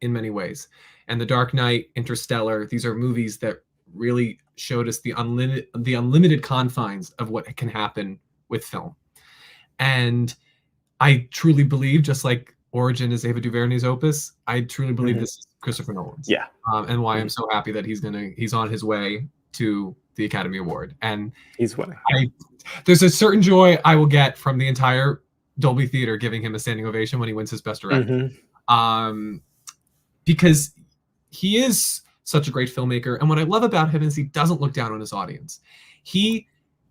in many ways. And The Dark Knight, Interstellar, these are movies that really showed us the unlimited confines of what can happen with film. And I truly believe, just like Origin is Ava DuVernay's opus, I truly believe this is Christopher Nolan's. Yeah. And why I'm so happy that he's on his way to the Academy Award. And he's winning. There's a certain joy I will get from the entire Dolby Theater giving him a standing ovation when he wins his Best Director. Because he is such a great filmmaker. And what I love about him is he doesn't look down on his audience. He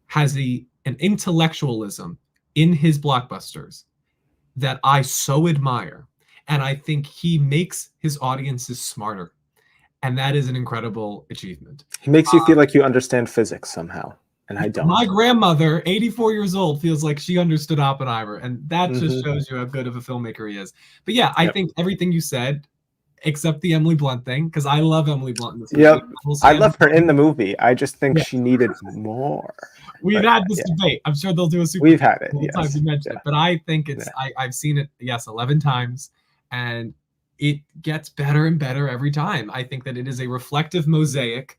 has an intellectualism in his blockbusters that I so admire. And I think he makes his audiences smarter. And that is an incredible achievement. He makes you feel like you understand physics somehow. And I don't. My grandmother, 84 years old, feels like she understood Oppenheimer. And that just shows you how good of a filmmaker he is. But yeah, I think everything you said, except the Emily Blunt thing, because I love Emily Blunt in this movie. I love her in the movie. I just think she needed more. We've had this debate. I'm sure they'll do a super. We've had it. Times you mentioned it, but I think it's. I've seen it. Yes, 11 times, and it gets better and better every time. I think that it is a reflective mosaic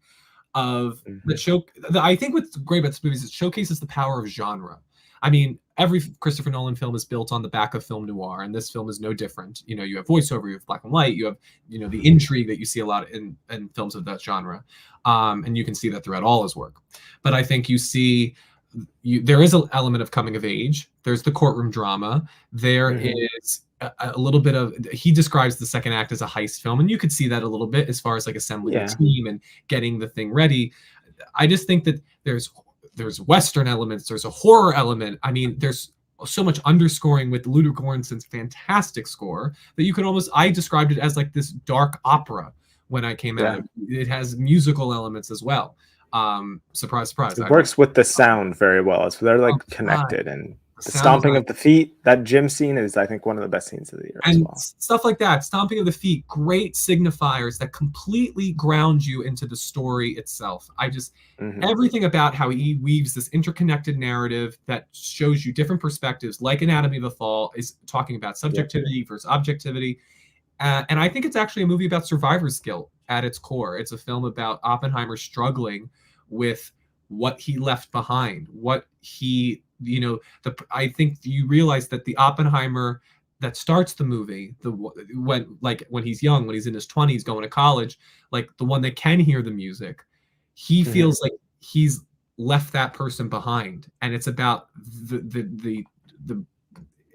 of the show. I think what's great about this movie is it showcases the power of genre. I mean, every Christopher Nolan film is built on the back of film noir, and this film is no different. You know, you have voiceover, you have black and white, you have, you know, the intrigue that you see a lot in films of that genre, and you can see that throughout all his work. But I think there is an element of coming of age. There's the courtroom drama. There is a little bit of, he describes the second act as a heist film, and you could see that a little bit as far as like assembling a team and getting the thing ready. I just think that there's Western elements, there's a horror element. I mean, there's so much underscoring with Ludwig Göransson's fantastic score that you could almost, I described it as like this dark opera when I came out. It has musical elements as well. Surprise, surprise. It works with the sound very well. So they're like connected, and the stomping of the feet, that gym scene is, I think, one of the best scenes of the year as well. Stuff like that, stomping of the feet, great signifiers that completely ground you into the story itself. I just, everything about how he weaves this interconnected narrative that shows you different perspectives, like Anatomy of a Fall is talking about subjectivity versus objectivity. And I think it's actually a movie about survivor's guilt at its core. It's a film about Oppenheimer struggling with what he left behind, what he, you know, I think you realize that the Oppenheimer that starts the movie, when he's young, when he's in his 20s going to college, like the one that can hear the music, he feels like he's left that person behind, and it's about the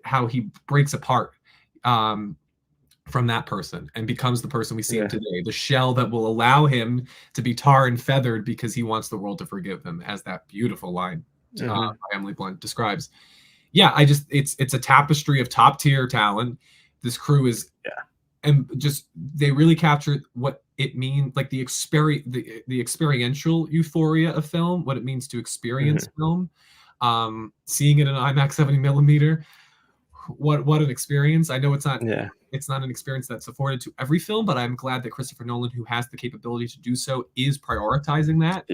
how he breaks apart from that person and becomes the person we see him today, the shell that will allow him to be tar and feathered because he wants the world to forgive him, as that beautiful line by Emily Blunt describes. Yeah, it's a tapestry of top tier talent. This crew is, and just they really captured what it means, like the experiential euphoria of film, what it means to experience film. Seeing it in IMAX 70 millimeter, what an experience. I know it's not an experience that's afforded to every film, but I'm glad that Christopher Nolan, who has the capability to do so, is prioritizing that.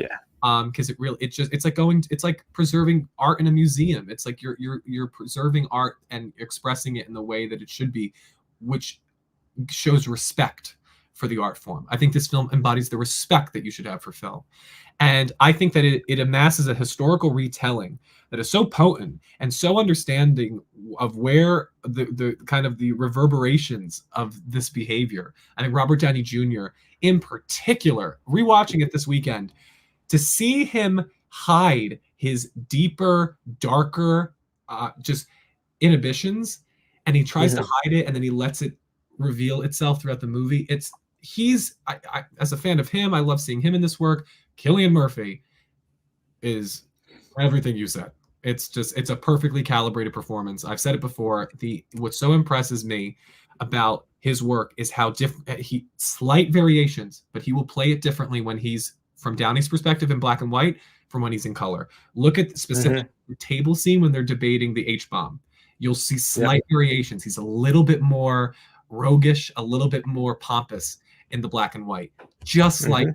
Because it's like preserving art in a museum. It's like you're preserving art and expressing it in the way that it should be, which shows respect for the art form. I think this film embodies the respect that you should have for film. And I think that it amasses a historical retelling that is so potent and so understanding of where the kind of the reverberations of this behavior. I think Robert Downey Jr. in particular, rewatching it this weekend, to see him hide his deeper, darker, just inhibitions, and he tries to hide it, and then he lets it reveal itself throughout the movie. I as a fan of him, I love seeing him in this work. Cillian Murphy is everything you said. It's a perfectly calibrated performance. I've said it before. What so impresses me about his work is how different slight variations, but he will play it differently when he's from Downey's perspective in black and white from when he's in color. Look at the specific table scene when they're debating the H-bomb. You'll see slight variations. He's a little bit more roguish, a little bit more pompous in the black and white. Just like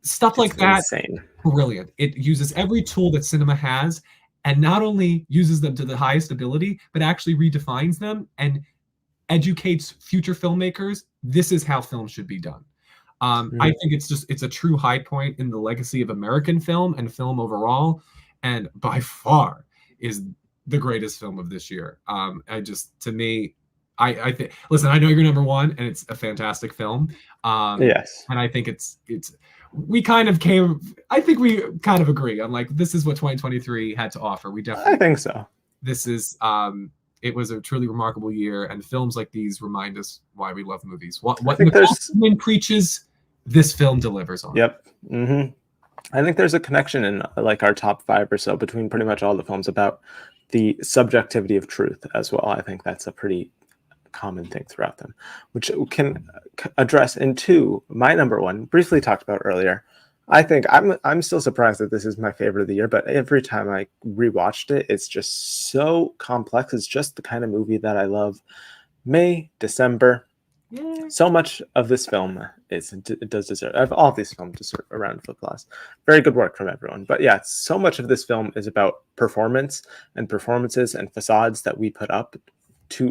stuff like that. Insane. Brilliant. It uses every tool that cinema has, and not only uses them to the highest ability, but actually redefines them and educates future filmmakers. This is how film should be done. I think it's a true high point in the legacy of American film and film overall, and by far is the greatest film of this year. I think, listen, I know you're number one, and it's a fantastic film. Yes, and I think we kind of agree on, like, this is what 2023 had to offer. I think so. This is it was a truly remarkable year, and films like these remind us why we love movies. What Nicole Kidman preaches, this film delivers on. Yep. I think there's a connection in like our top 5 or so between pretty much all the films about the subjectivity of truth as well. I think that's a pretty common thing throughout them, which we can address into my number one, briefly talked about earlier. I think I'm still surprised that this is my favorite of the year, but every time I rewatched it, it's just so complex. It's just the kind of movie that I love. May, December. So much of this film it does deserve. All of these films deserve a round of applause. Very good work from everyone. But yeah, so much of this film is about performance and performances and facades that we put up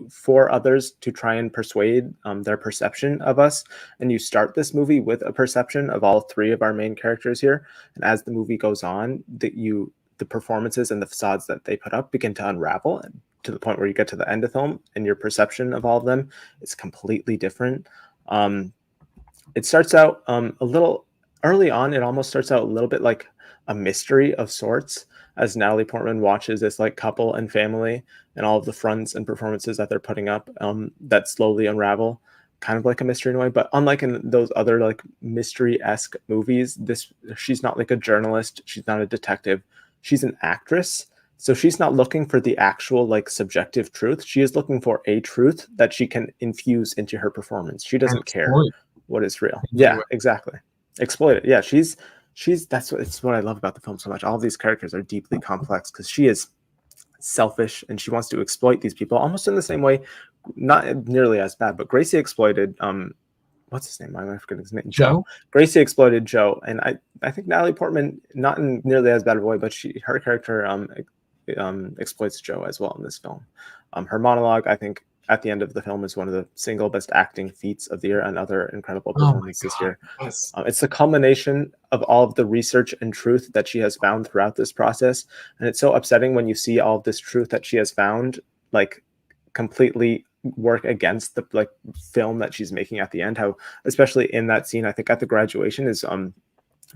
for others to try and persuade their perception of us. And you start this movie with a perception of all 3 of our main characters here, and as the movie goes on, the performances and the facades that they put up begin to unravel, and to the point where you get to the end of the film and your perception of all of them is completely different. It starts out a little early on. It almost starts out a little bit like a mystery of sorts, as Natalie Portman watches this like couple and family and all of the fronts and performances that they're putting up that slowly unravel, kind of like a mystery in a way. But unlike in those other like mystery-esque movies, she's not like a journalist. She's not a detective. She's an actress. So she's not looking for the actual like subjective truth. She is looking for a truth that she can infuse into her performance. She doesn't care what is real. Yeah, exactly. Exploit it. Yeah, it's what I love about the film so much. All of these characters are deeply complex because she is selfish and she wants to exploit these people almost in the same way, not nearly as bad, but Gracie exploited what's his name? I forget his name. Joe. Gracie exploited Joe, and I think Natalie Portman, not in nearly as bad of a way, but her character exploits Joe as well in this film. Her monologue, I think, at the end of the film is one of the single best acting feats of the year, and other incredible performances this year. Yes. It's the culmination of all of the research and truth that she has found throughout this process, and it's so upsetting when you see all of this truth that she has found like completely work against the like film that she's making at the end. How, especially in that scene, I think at the graduation, is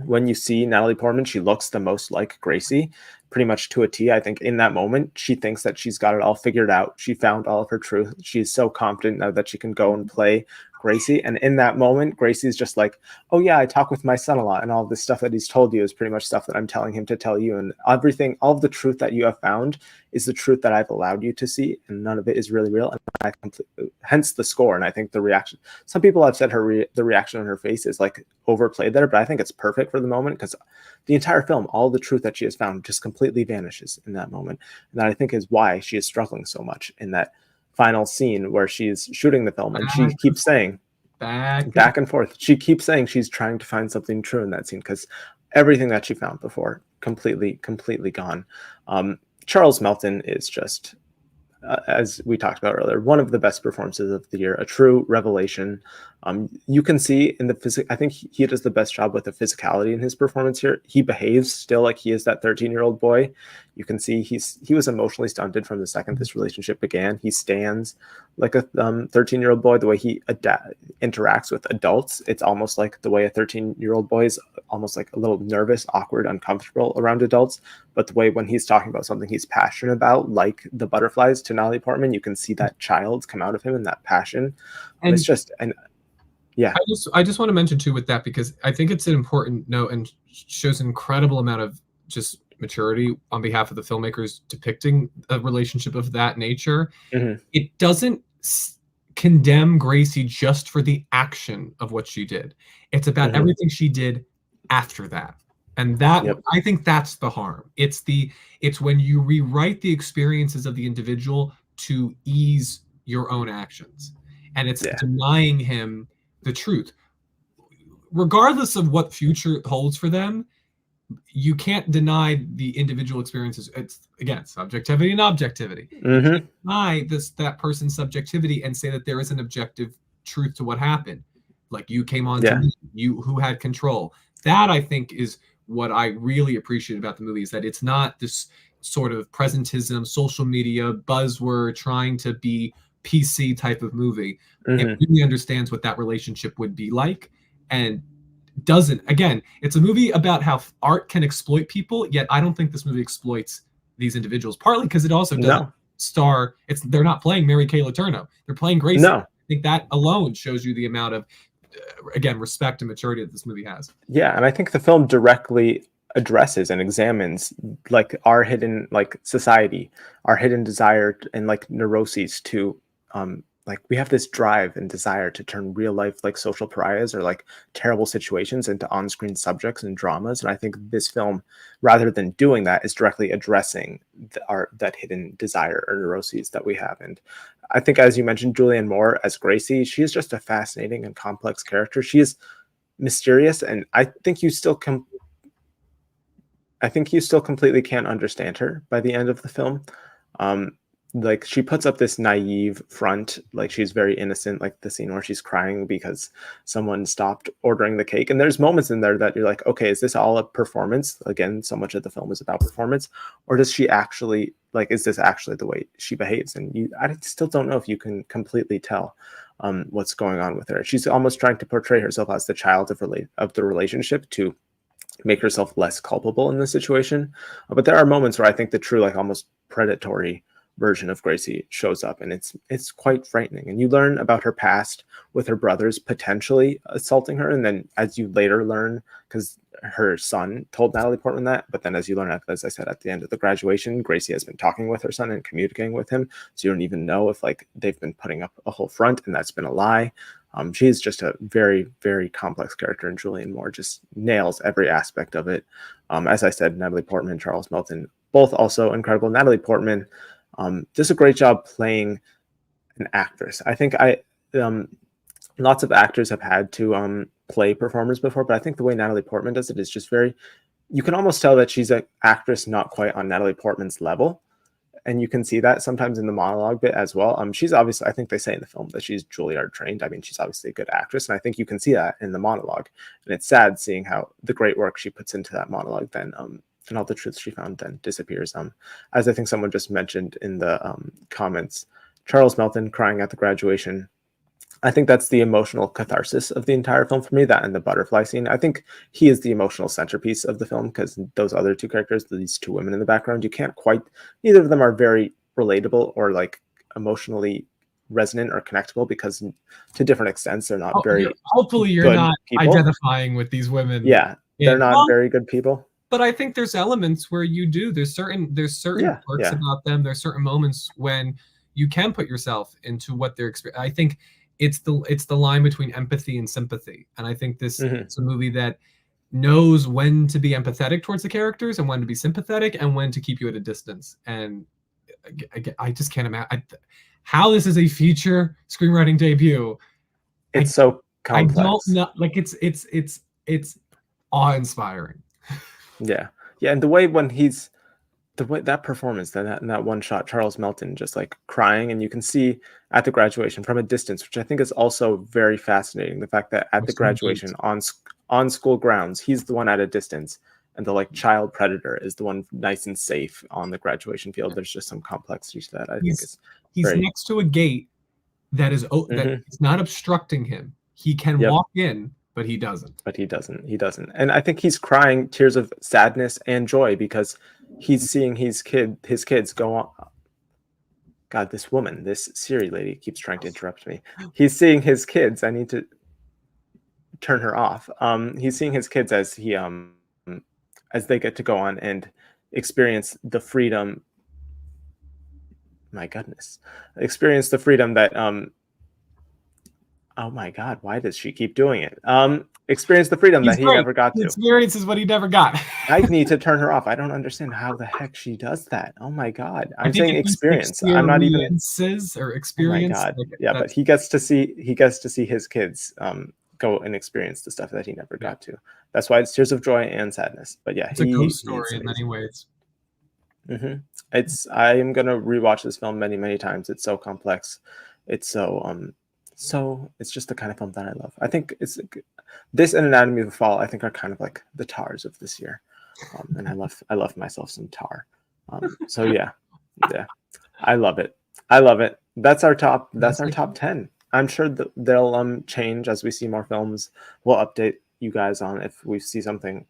when you see Natalie Portman, she looks the most like Gracie, pretty much to a T. I think in that moment, she thinks that she's got it all figured out. She found all of her truth. She's so confident now that she can go and play Gracie. And in that moment, Gracie's just like, oh yeah, I talk with my son a lot, and all this stuff that he's told you is pretty much stuff that I'm telling him to tell you. And everything, all of the truth that you have found is the truth that I've allowed you to see, and none of it is really real. And hence the score. And I think the reaction, some people have said the reaction on her face is like overplayed there, but I think it's perfect for the moment, because the entire film, all the truth that she has found just completely vanishes in that moment. And that I think is why she is struggling so much in that final scene where she's shooting the film, and she keeps saying back and forth. She keeps saying she's trying to find something true in that scene, because everything that she found before completely gone. Charles Melton is just, as we talked about earlier, one of the best performances of the year, a true revelation. You can see in the physics, I think he does the best job with the physicality in his performance here. He behaves still like he is that 13-year-old boy. You can see he was emotionally stunted from the second this relationship began. He stands like a 13-year-old boy. The way he interacts with adults, it's almost like the way a 13-year-old boy is almost like a little nervous, awkward, uncomfortable around adults. But the way when he's talking about something he's passionate about, like the butterflies to Natalie Portman, you can see that child come out of him and that passion. And it's just, and yeah. I just want to mention too with that, because I think it's an important note and shows an incredible amount of just maturity on behalf of the filmmakers depicting a relationship of that nature. Mm-hmm. It doesn't condemn Gracie just for the action of what she did. It's about Mm-hmm. everything she did after that. And that, Yep. I think that's the harm. It's when you rewrite the experiences of the individual to ease your own actions. And it's denying him the truth. Regardless of what future holds for them, you can't deny the individual experiences. It's, again, subjectivity and objectivity. Mm-hmm. You can't deny that person's subjectivity and say that there is an objective truth to what happened. Like, you came on to me, you who had control. That, I think, is what I really appreciate about the movie, is that it's not this sort of presentism, social media buzzword trying to be PC type of movie. Mm-hmm. It really understands what that relationship would be like, and doesn't. Again, it's a movie about how art can exploit people, yet I don't think this movie exploits these individuals, partly because it also doesn't star, they're not playing Mary Kay Letourneau, they're playing Gracie. I think that alone shows you the amount of again, respect and maturity that this movie has. Yeah, and I think the film directly addresses and examines like our hidden like society, our hidden desire and like neuroses to like we have this drive and desire to turn real life like social pariahs or like terrible situations into on-screen subjects and dramas. And I think this film, rather than doing that, is directly addressing that hidden desire or neuroses that we have. And I think, as you mentioned, Julianne Moore as Gracie, she is just a fascinating and complex character. She is mysterious, and I think you still completely can't understand her by the end of the film. Like, she puts up this naive front, like she's very innocent, like the scene where she's crying because someone stopped ordering the cake. And there's moments in there that you're like, okay, is this all a performance? Again, so much of the film is about performance, or does she actually, like, is this actually the way she behaves? And I still don't know if you can completely tell what's going on with her. She's almost trying to portray herself as the child of the relationship to make herself less culpable in the situation. But there are moments where I think the true, like, almost predatory version of Gracie shows up, and it's quite frightening. And you learn about her past with her brothers potentially assaulting her, and then as you later learn, because her son told Natalie Portman that, but then as you learn, as I said, at the end of the graduation, Gracie has been talking with her son and communicating with him, so you don't even know if like they've been putting up a whole front and that's been a lie. She's just a very, very complex character, and Julianne Moore just nails every aspect of it. As I said, Natalie Portman, Charles Melton, both also incredible. Natalie Portman does a great job playing an actress. I think lots of actors have had to play performers before, but I think the way Natalie Portman does it is just very, you can almost tell that she's an actress not quite on Natalie Portman's level. And you can see that sometimes in the monologue bit as well. She's obviously, I think they say in the film that she's Juilliard trained. I mean, she's obviously a good actress, and I think you can see that in the monologue. And it's sad seeing how the great work she puts into that monologue then and all the truths she found then disappears. As I think someone just mentioned in the comments, Charles Melton crying at the graduation, I think that's the emotional catharsis of the entire film for me, that and the butterfly scene. I think he is the emotional centerpiece of the film, because those other two characters, these two women in the background, you can't quite, neither of them are very relatable or like emotionally resonant or connectable because to different extents they're not hopefully you're good not people. identifying with these women. Yeah, they're not very good people. But I think there's elements where you do. There's certain quirks about them. There's certain moments when you can put yourself into what they're experiencing. I think it's the line between empathy and sympathy. And I think this is a movie that knows when to be empathetic towards the characters and when to be sympathetic and when to keep you at a distance. And I just can't imagine how this is a feature screenwriting debut. It's so complex. I don't know, like it's awe-inspiring. Yeah, and the way that performance, that one shot, Charles Melton just like crying, and you can see at the graduation from a distance, which I think is also very fascinating. The fact that at the graduation on school grounds, he's the one at a distance, and the like child predator is the one nice and safe on the graduation field. There's just some complexity to that. I think he's next to a gate that is that is not obstructing him. He can walk in. But he doesn't. And I think he's crying tears of sadness and joy because he's seeing his kids go on. God, this Siri lady keeps trying to interrupt me. He's seeing his kids. I need to turn her off. He's seeing his kids as they get to go on and experience the freedom. My goodness, experience the freedom that oh my God, why does she keep doing it? Experience the freedom that he never got to. Experience is what he never got. I need to turn her off. I don't understand how the heck she does that. Oh my God. I'm saying experience. I'm not even or experience. Oh my God. Yeah, but he gets to see his kids go and experience the stuff that he never got to. That's why it's tears of joy and sadness. But yeah, it's a ghost story in many ways. I am gonna rewatch this film many, many times. It's so complex. It's so it's just the kind of film that I love. I think this and Anatomy of a Fall, I think, are kind of like the Tars of this year. And I love myself some Tar. So yeah, I love it. That's our top 10. I'm sure that they'll change as we see more films. We'll update you guys on if we see something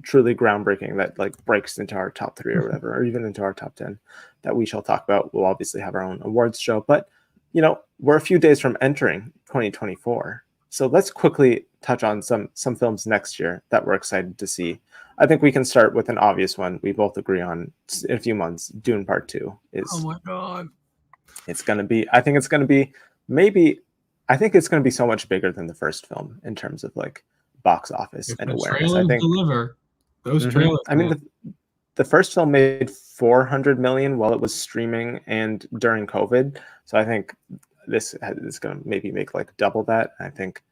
truly groundbreaking that like breaks into our top 3 or whatever, or even into our top 10 that we shall talk about. We'll obviously have our own awards show, but we're a few days from entering 2024. So let's quickly touch on some films next year that we're excited to see. I think we can start with an obvious one we both agree on in a few months. Dune Part 2 is. Oh my God. I think it's going to be so much bigger than the first film in terms of like box office and awareness. I think deliver those trailers. I mean, the first film made $400 million while it was streaming and during COVID. So I think this is going to maybe make like double that. I think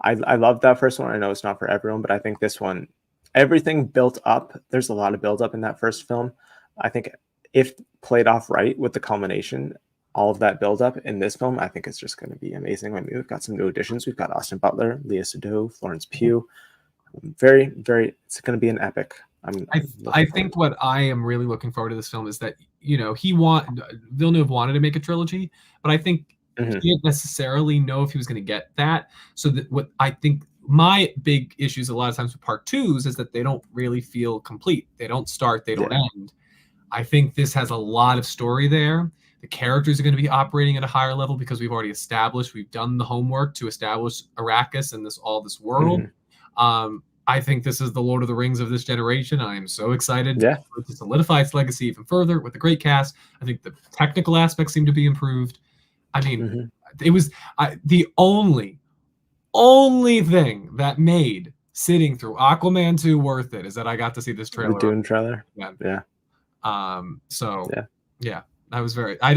I love that first one. I know it's not for everyone, but I think this one, everything built up. There's a lot of build up in that first film. I think if played off right with the culmination, all of that build up in this film, I think it's just going to be amazing. I mean, we've got some new additions. We've got Austin Butler, Léa Seydoux, Florence Pugh. Very, very. It's going to be an epic. I think what I am really looking forward to this film is that Villeneuve wanted to make a trilogy, but I think he didn't necessarily know if he was going to get that. So that what I think my big issues a lot of times with part 2s is that they don't really feel complete. They don't start, they don't end. I think this has a lot of story there. The characters are going to be operating at a higher level because we've done the homework to establish Arrakis and all this world. I think this is the Lord of the Rings of this generation. I am so excited to solidify its legacy even further with a great cast. I think the technical aspects seem to be improved. I mean, it was the only thing that made sitting through Aquaman 2 worth it is that I got to see this trailer. The Dune trailer. Yeah. I was very. I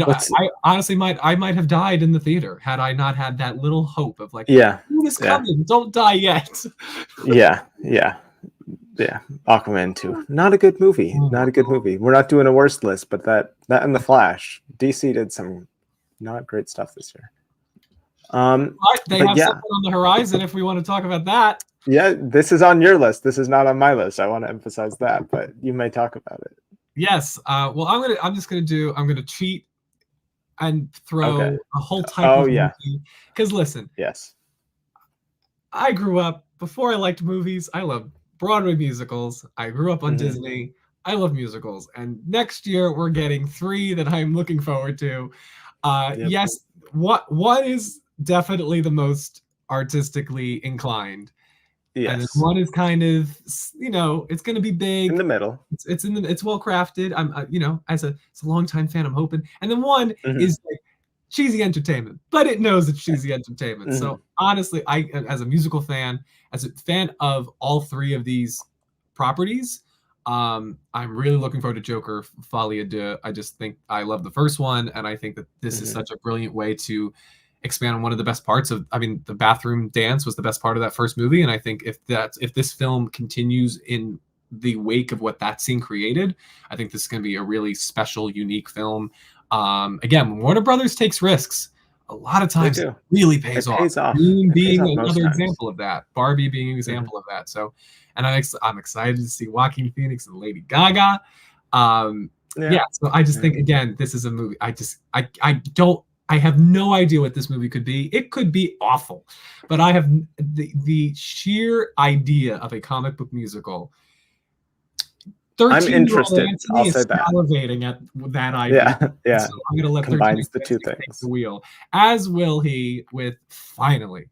honestly might have died in the theater had I not had that little hope of like, who is coming? Don't die yet. Yeah. Aquaman 2, not a good movie. Not a good movie. We're not doing a worst list, but that and The Flash, DC did some not great stuff this year. They have something on the horizon if we want to talk about that. Yeah, this is on your list. This is not on my list. I want to emphasize that, but you may talk about it. Yes. Well, I'm gonna cheat and throw a whole type of movie. Because listen, I grew up before I liked movies. I love Broadway musicals. I grew up on Disney. I love musicals, and next year we're getting 3 that I'm looking forward to. Yep. Yes, what is definitely the most artistically inclined, and then Yes. one is kind of, it's going to be big. In the middle. It's well crafted. As a longtime fan, I'm hoping. And then one is like cheesy entertainment, but it knows it's cheesy entertainment. So honestly, I, as a musical fan, as a fan of all three of these properties, I'm really looking forward to Joker Folie à Deux. I just think I love the first one, and I think that this is such a brilliant way to expand on one of the best parts of, the bathroom dance was the best part of that first movie. And I think if this film continues in the wake of what that scene created, I think this is going to be a really special, unique film. Again, when Warner Brothers takes risks, a lot of times it really pays off. Dune being another example of that. Barbie being an example of that. So, and I'm excited to see Joaquin Phoenix and Lady Gaga. So I just think, again, this is a movie. I have no idea what this movie could be. It could be awful, but I have the sheer idea of a comic book musical. I'm interested. I'll say that. Salivating at that idea. Yeah. So I'm going to let combines the two things. Take the wheel, as will he with finally.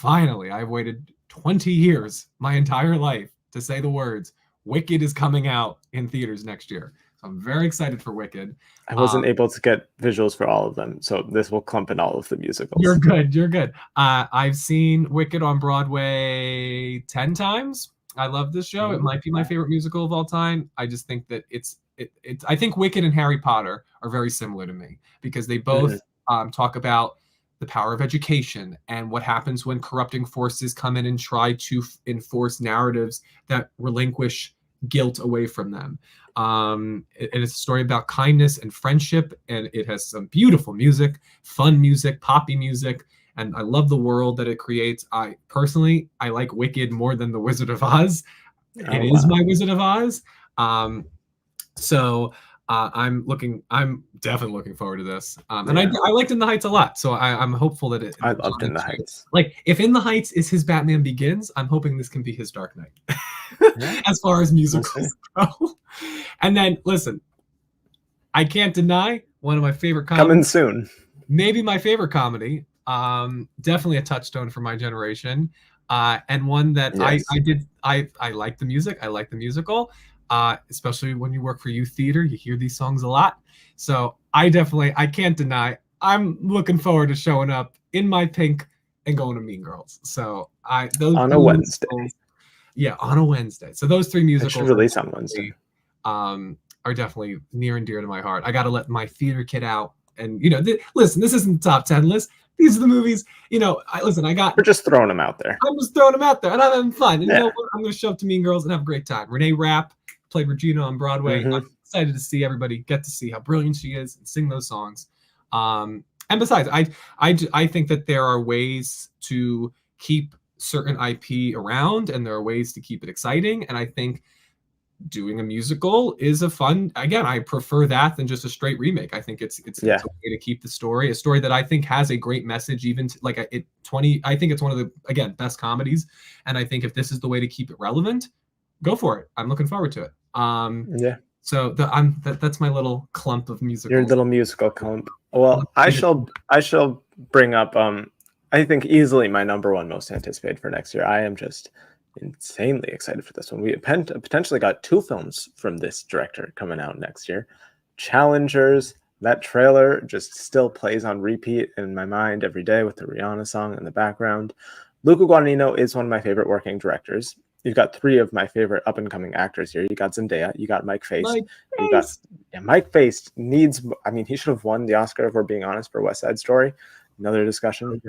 I've waited 20 years, my entire life, to say the words, Wicked is coming out in theaters next year. So I'm very excited for Wicked. I wasn't able to get visuals for all of them, so this will clump in all of the musicals. You're good. I've seen Wicked on Broadway 10 times. I love this show. It might be my favorite musical of all time. I just think that I think Wicked and Harry Potter are very similar to me, because they both talk about the power of education and what happens when corrupting forces come in and try to enforce narratives that relinquish guilt away from them. It's a story about kindness and friendship, and it has some beautiful music, fun music, poppy music, and I love the world that it creates. I like Wicked more than The Wizard of Oz. It is my Wizard of Oz. I'm definitely looking forward to this. And I liked In the Heights a lot, so I'm hopeful that it. I loved In the Heights. Like, if In the Heights is his Batman Begins, I'm hoping this can be his Dark Knight. As far as musicals go. And then, listen, I can't deny one of my favorite comedies. Coming soon. Maybe my favorite comedy. Definitely a touchstone for my generation. And one that I like the music. I like the musical. Especially when you work for youth theater, you hear these songs a lot. So I can't deny, I'm looking forward to showing up in my pink and going to Mean Girls. So on a Wednesday. Yeah, on a Wednesday. So those three musicals should release on Wednesday. Are definitely near and dear to my heart. I got to let my theater kid out, and listen, this isn't the top 10 list. These are the movies. We're just throwing them out there. I'm just throwing them out there, and I'm having fun. And you know what? I'm going to show up to Mean Girls and have a great time. Renee Rapp played Regina on Broadway. I'm excited to see everybody get to see how brilliant she is and sing those songs. And besides, I think that there are ways to keep certain IP around, and there are ways to keep it exciting. And I think doing a musical is a fun. Again, I prefer that than just a straight remake. I think it's a way to keep the story, a story that I think has a great message. Even I think it's one of the best comedies, and I think if this is the way to keep it relevant, go for it. I'm looking forward to it. So that's my little clump of musicals. Your little musical clump. Well, I shall bring up I think easily my number one most anticipated for next year. I am just insanely excited for this one. We potentially got 2 films from this director coming out next year. Challengers, that trailer just still plays on repeat in my mind every day with the Rihanna song in the background. Luca Guadagnino is one of my favorite working directors. You've got 3 of my favorite up-and-coming actors here. You got Zendaya, you got Mike Faist. Mike Faist needs, he should have won the Oscar, if we're being honest, for West Side Story. Another discussion.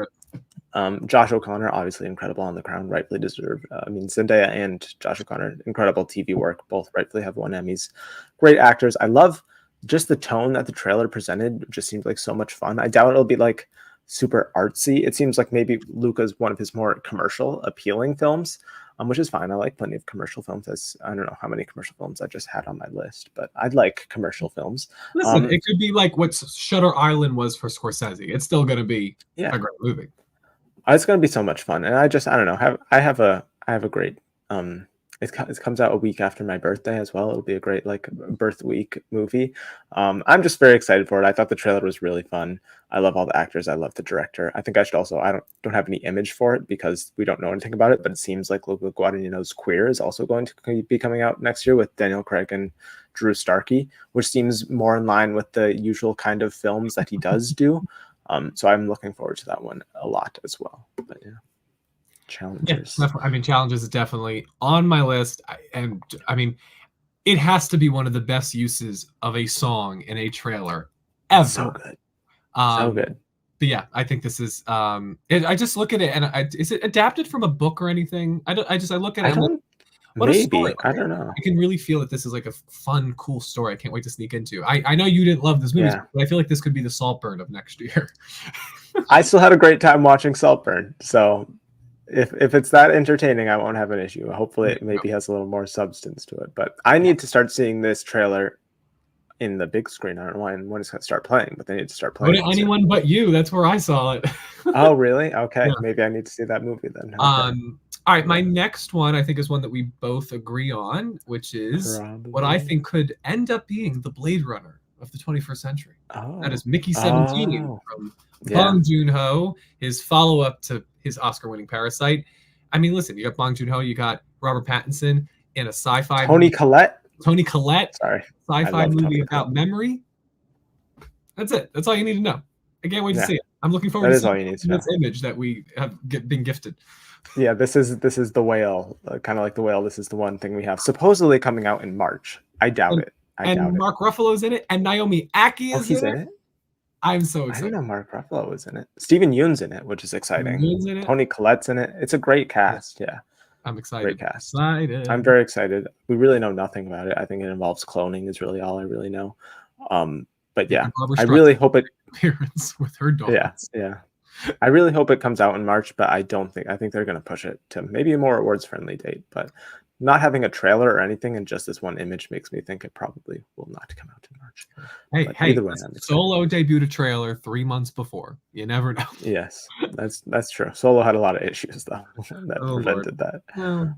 Josh O'Connor, obviously incredible on The Crown, rightfully deserved. Zendaya and Josh O'Connor, incredible TV work, both rightfully have won Emmys. Great actors. I love just the tone that the trailer presented. It just seemed like so much fun. I doubt it'll be like super artsy. It seems like maybe Luca's one of his more commercial appealing films, which is fine. I like plenty of commercial films. I don't know how many commercial films I just had on my list, but I'd like commercial films. Listen, it could be like what Shutter Island was for Scorsese. It's still going to be a great movie. It's going to be so much fun, and I don't know. I have a great It comes out a week after my birthday as well. It'll be a great like birth week movie. I'm just very excited for it. I thought the trailer was really fun. I love all the actors. I love the director. I think I should also. I don't have any image for it because we don't know anything about it. But it seems like Luca Guadagnino's Queer is also going to be coming out next year with Daniel Craig and Drew Starkey, which seems more in line with the usual kind of films that he does do. So I'm looking forward to that one a lot as well. But yeah. Challengers. Yeah, I mean, Challengers is definitely on my list. And I mean, it has to be one of the best uses of a song in a trailer ever. So good. So good. But yeah, I think this is. I just look at it, and is it adapted from a book or anything? I look at it. What maybe. a story! I don't know. I can really feel that this is like a fun, cool story. I can't wait to sneak into. I know you didn't love this movie, but I feel like this could be the Saltburn of next year. I still had a great time watching Saltburn, so. If it's that entertaining, I won't have an issue. Hopefully, it maybe has a little more substance to it. But I need to start seeing this trailer in the big screen. I don't know when it's going to start playing, but they need to start playing. Go to Anyone But You. That's where I saw it. Oh, really? Okay, maybe I need to see that movie then. Okay. All right, my next one I think is one that we both agree on, which is what I think could end up being the Blade Runner of the 21st century. That is Mickey 17 from Bong Joon-ho, his follow-up to his Oscar-winning Parasite. I mean, listen, you got Bong Joon-ho, you got Robert Pattinson in a sci-fi Toni Collette. Sorry. Sci-fi movie about memory. That's it. That's all you need to know. I can't wait to see it. I'm looking forward to seeing this image that we have been gifted. Yeah, this is the whale, kind of like the whale. This is the one thing we have supposedly coming out in March. I doubt it. And Mark Ruffalo's in it, and Naomi Ackie is in it. I'm so excited. I didn't know Mark Ruffalo was in it. Stephen Yeun's in it, which is exciting. Toni Collette's in it. It's a great cast. Yeah. I'm excited. Great cast. I'm very excited. We really know nothing about it. I think it involves cloning is really all I really know. But yeah, I really hope it appearance with her daughter. Yeah. I really hope it comes out in March, but I think they're going to push it to maybe a more awards friendly date. But not having a trailer or anything and just this one image makes me think it probably will not come out in March. Either way, Solo debuted a trailer 3 months before. You never know. Yes, that's true. Solo had a lot of issues though that prevented that.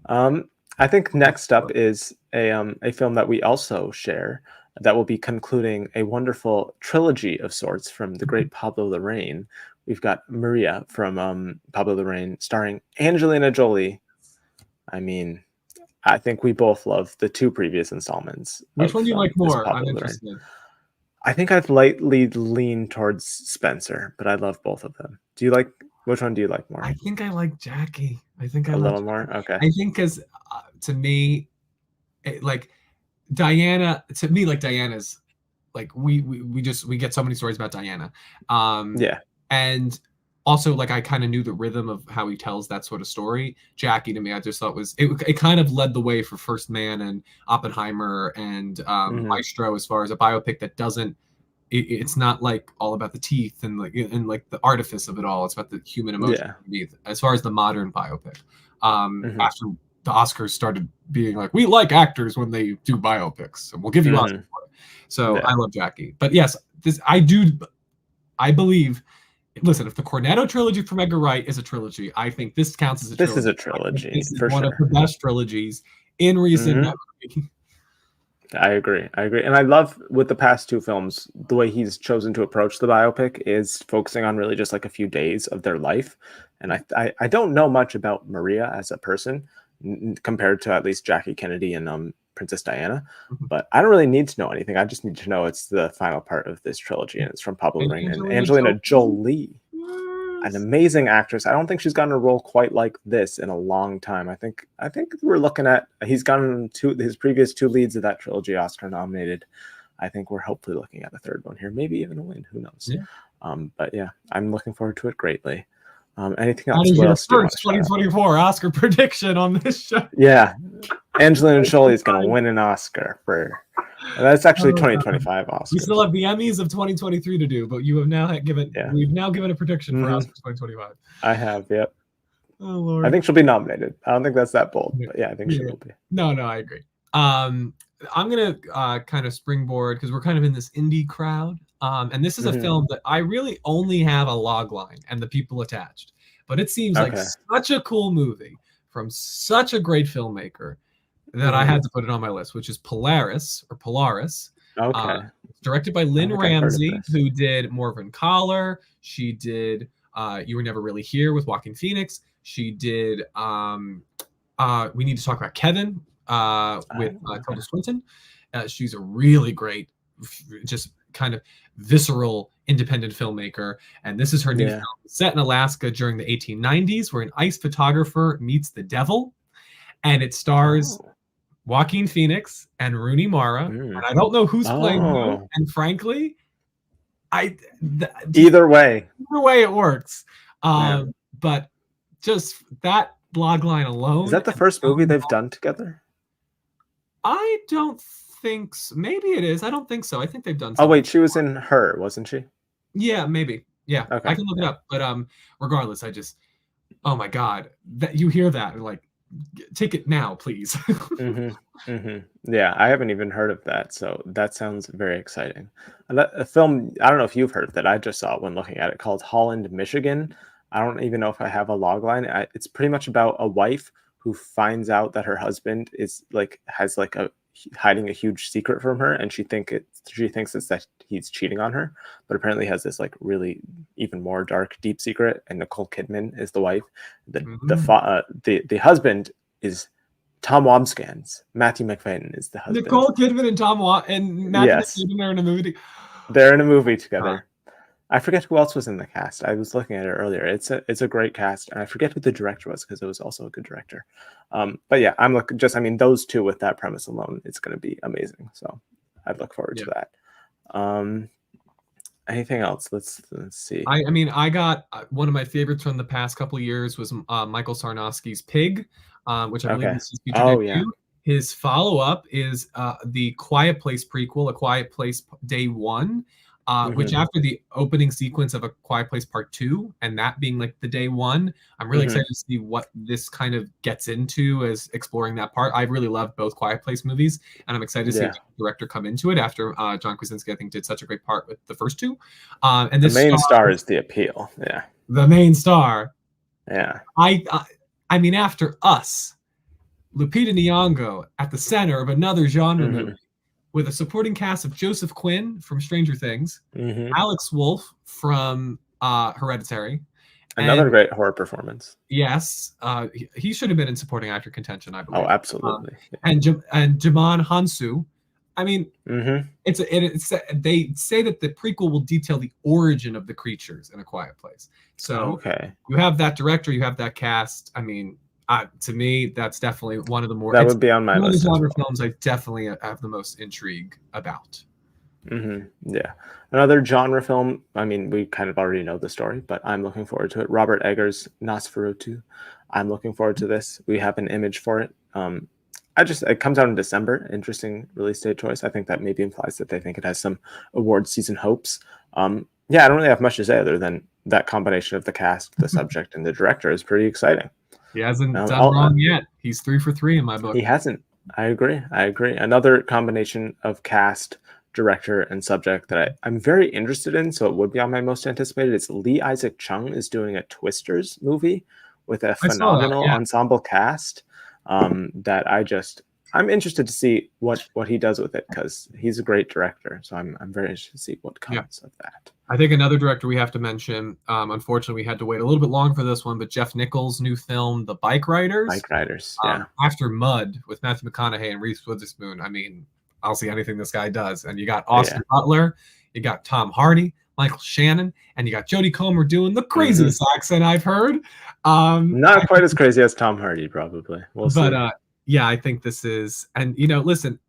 Oh. I think next up is a film that we also share that will be concluding a wonderful trilogy of sorts from the great Pablo Larraín. We've got Maria from Pablo Larraín, starring Angelina Jolie. I mean, I think we both love the two previous installments. Which one do you like more? I'm interested. I think I'd lightly lean towards Spencer, but I love both of them. Which one do you like more? I think I like Jackie. I think a little more. Okay. I think because to me, Diana. To me, Diana's like we get so many stories about Diana. Yeah. And also, I kind of knew the rhythm of how he tells that sort of story. Jackie, to me, I just thought it kind of led the way for First Man and Oppenheimer and Maestro as far as a biopic that doesn't. It's not all about the teeth and the artifice of it all. It's about the human emotion beneath. As far as the modern biopic, after the Oscars started being we like actors when they do biopics, and we'll give you Oscars for it. So I love Jackie, but yes, I believe. Listen, if the Cornetto trilogy from Edgar Wright is a trilogy, I think this counts as a trilogy. This is a trilogy. This is one of the best trilogies in recent memory. I agree. And I love with the past two films, the way he's chosen to approach the biopic is focusing on really just a few days of their life. And I don't know much about Maria as a person compared to at least Jackie Kennedy and Princess Diana, but I don't really need to know anything. I just need to know it's the final part of this trilogy, and it's from Pablo Larraín and Angelina Jolie, an amazing actress. I don't think she's gotten a role quite like this in a long time. I think we're looking at he's gotten his previous two leads of that trilogy Oscar nominated. I think we're hopefully looking at a third one here, maybe even a win. Who knows? Yeah. But yeah, I'm looking forward to it greatly. Anything else? What else? First 2024 Oscar prediction on this show. Yeah, Angelina Jolie is going to win an Oscar for. That's actually 2025 Oscar. We still have the Emmys of 2023 to do, but you have now given. Yeah. We've now given a prediction for Oscars 2025. I have. Yep. Oh Lord. I think she'll be nominated. I don't think that's that bold, but yeah, I think she will be. No, I agree. I'm gonna kind of springboard because we're kind of in this indie crowd. And this is a film that I really only have a log line and the people attached. But it seems like such a cool movie from such a great filmmaker that I had to put it on my list, which is Polaris or Polaris. Okay. Directed by Lynn think I've heard of Ramsey, this. who did Morven Collar. She did You Were Never Really Here with Joaquin Phoenix. She did We Need to Talk About Kevin with Tilda Swinton. She's a really great, just kind of visceral independent filmmaker. And this is her new film set in Alaska during the 1890s, where an ice photographer meets the devil. And it stars Joaquin Phoenix and Rooney Mara. And I don't know who's playing who. And frankly, either way it works. But just that blog line alone. Is that the first movie they've done together? I don't think so. Maybe it is. I don't think so. I think they've done something. Oh wait, she was in Her, wasn't she? Yeah, maybe. Yeah, okay. I can look it up. But regardless, I just, oh my God, that you hear that and like, take it now, please. Yeah, I haven't even heard of that, so that sounds very exciting. A film, I don't know if you've heard of that. I just saw it when looking at it, called Holland, Michigan. I don't even know if I have a log line. It's pretty much about a wife who finds out that her husband is hiding a huge secret from her, and she thinks it's that he's cheating on her, but apparently has this like really even more dark, deep secret. And Nicole Kidman is the wife. The husband is Tom Wambsgans. Matthew McFadden is the husband. Nicole Kidman and Matthew McFadden are in a movie. They're in a movie together. I forget who else was in the cast. I was looking at it earlier. It's a great cast, and I forget who the director was because it was also a good director. But yeah, I'm looking. Those two with that premise alone, it's going to be amazing. So I'd look forward to that. Anything else? Let's see. I got one of my favorites from the past couple of years was Michael Sarnowski's Pig, which I believe is his feature debut. Yeah. His follow-up is the Quiet Place prequel, A Quiet Place Day One. Which after the opening sequence of A Quiet Place Part 2, and that being like the day one, I'm really excited to see what this kind of gets into as exploring that part. I really love both Quiet Place movies, and I'm excited to see the director come into it after John Krasinski, I think, did such a great part with the first two. And this the main star is the appeal. Yeah. The main star. Yeah. I mean, after Us, Lupita Nyong'o at the center of another genre movie, with a supporting cast of Joseph Quinn from Stranger Things, Alex Wolff from Hereditary. Another great horror performance. Yes. He should have been in supporting actor contention, I believe. Oh, absolutely. And Jamon Hansu. I mean, it's they say that the prequel will detail the origin of the creatures in A Quiet Place. So you have that director, you have that cast. I mean, to me, that's definitely one of the more. That would be on my list. One of the genre films I definitely have the most intrigue about. Yeah, another genre film. I mean, we kind of already know the story, but I'm looking forward to it. Robert Eggers' Nosferatu. I'm looking forward to this. We have an image for it. It comes out in December. Interesting release date choice. I think that maybe implies that they think it has some award season hopes. I don't really have much to say other than that combination of the cast, the subject, and the director is pretty exciting. He hasn't done wrong yet. He's 3 for 3 in my book. He hasn't. I agree. Another combination of cast, director, and subject that I'm very interested in, so it would be on my most anticipated. It's Lee Isaac Chung is doing a Twisters movie with a phenomenal ensemble cast that I'm interested to see what he does with it, because he's a great director. So I'm very interested to see what comes of that. I think another director we have to mention, unfortunately, we had to wait a little bit long for this one, but Jeff Nichols' new film, The Bike Riders. After Mud with Matthew McConaughey and Reese Witherspoon, I mean, I'll see anything this guy does. And you got Austin Butler, you got Tom Hardy, Michael Shannon, and you got Jodie Comer doing the craziest accent I've heard. Not quite as crazy as Tom Hardy, probably. We'll see. I think this is, and listen,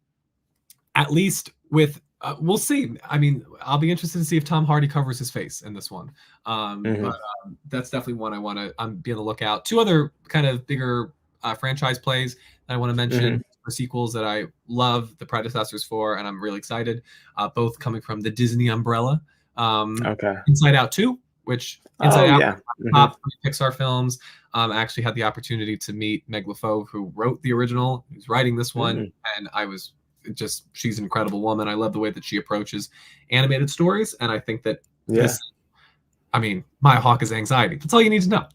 at least with, we'll see. I mean, I'll be interested to see if Tom Hardy covers his face in this one. But that's definitely one I want to be on the lookout. Two other kind of bigger franchise plays that I want to mention for sequels that I love the predecessors for, and I'm really excited. Both coming from the Disney umbrella. Inside Out 2, which Inside Out, top Pixar films. I actually had the opportunity to meet Meg LaFoe, who wrote the original, who's writing this one, and she's an incredible woman. I love the way that she approaches animated stories, and I think that Maya Hawke is anxiety. That's all you need to know.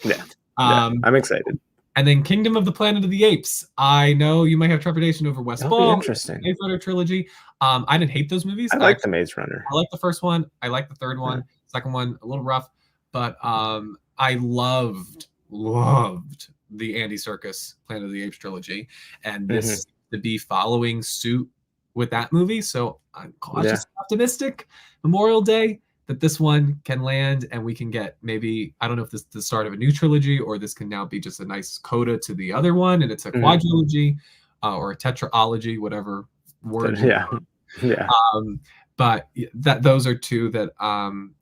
Yeah, I'm excited. And then Kingdom of the Planet of the Apes. I know you might have trepidation over West That'll be Ball, interesting. Maze Runner trilogy. I didn't hate those movies. I like the Maze Runner. I like the first one. I like the third one. Second one, a little rough. But I loved the Andy Serkis Planet of the Apes trilogy. And this to be following suit with that movie. So I'm cautiously optimistic. Memorial Day, that this one can land and we can get maybe, I don't know if this is the start of a new trilogy or this can now be just a nice coda to the other one and it's a quadrilogy or a tetraology, whatever word. Yeah. But those are two that I'm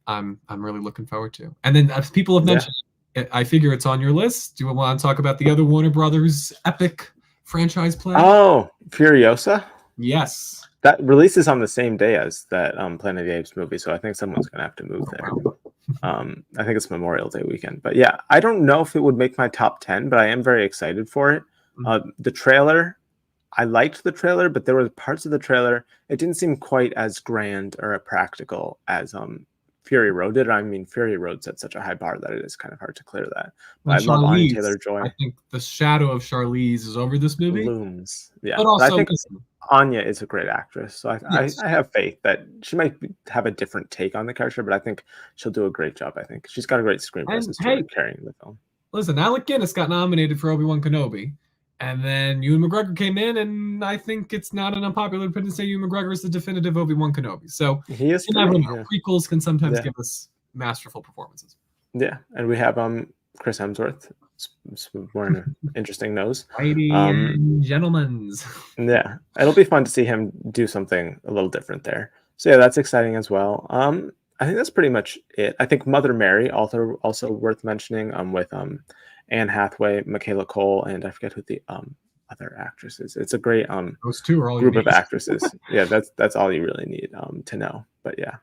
really looking forward to. And then as people have mentioned, I figure it's on your list. Do you want to talk about the other Warner Brothers epic franchise play? Oh, Furiosa? Yes. That releases on the same day as that Planet of the Apes movie, so I think someone's going to have to move there. I think it's Memorial Day weekend. But yeah, I don't know if it would make my top 10, but I am very excited for it. The trailer, I liked the trailer, but there were parts of the trailer, it didn't seem quite as grand or practical as Fury Road did. I mean, Fury Road set such a high bar that it is kind of hard to clear that. But I love Anya Taylor-Joy. I think the shadow of Charlize is over this movie. Looms. Yeah. But also, I think Anya is a great actress, so I have faith that she might have a different take on the character, but I think she'll do a great job. I think she's got a great screen presence carrying the film. Listen, Alec Guinness got nominated for Obi-Wan Kenobi, and then Ewan McGregor came in, and I think it's not an unpopular opinion to say Ewan McGregor is the definitive Obi-Wan Kenobi. So he is. Prequels can sometimes give us masterful performances. Yeah, and we have Chris Hemsworth. Wearing an interesting nose. Ladies and gentlemen. Yeah, it'll be fun to see him do something a little different there. So yeah, that's exciting as well. I think that's pretty much it. I think Mother Mary also worth mentioning. With Anne Hathaway, Michaela Cole, and I forget who the other actress is. It's a great those two are all group of actresses. Yeah, that's all you really need to know. But yeah.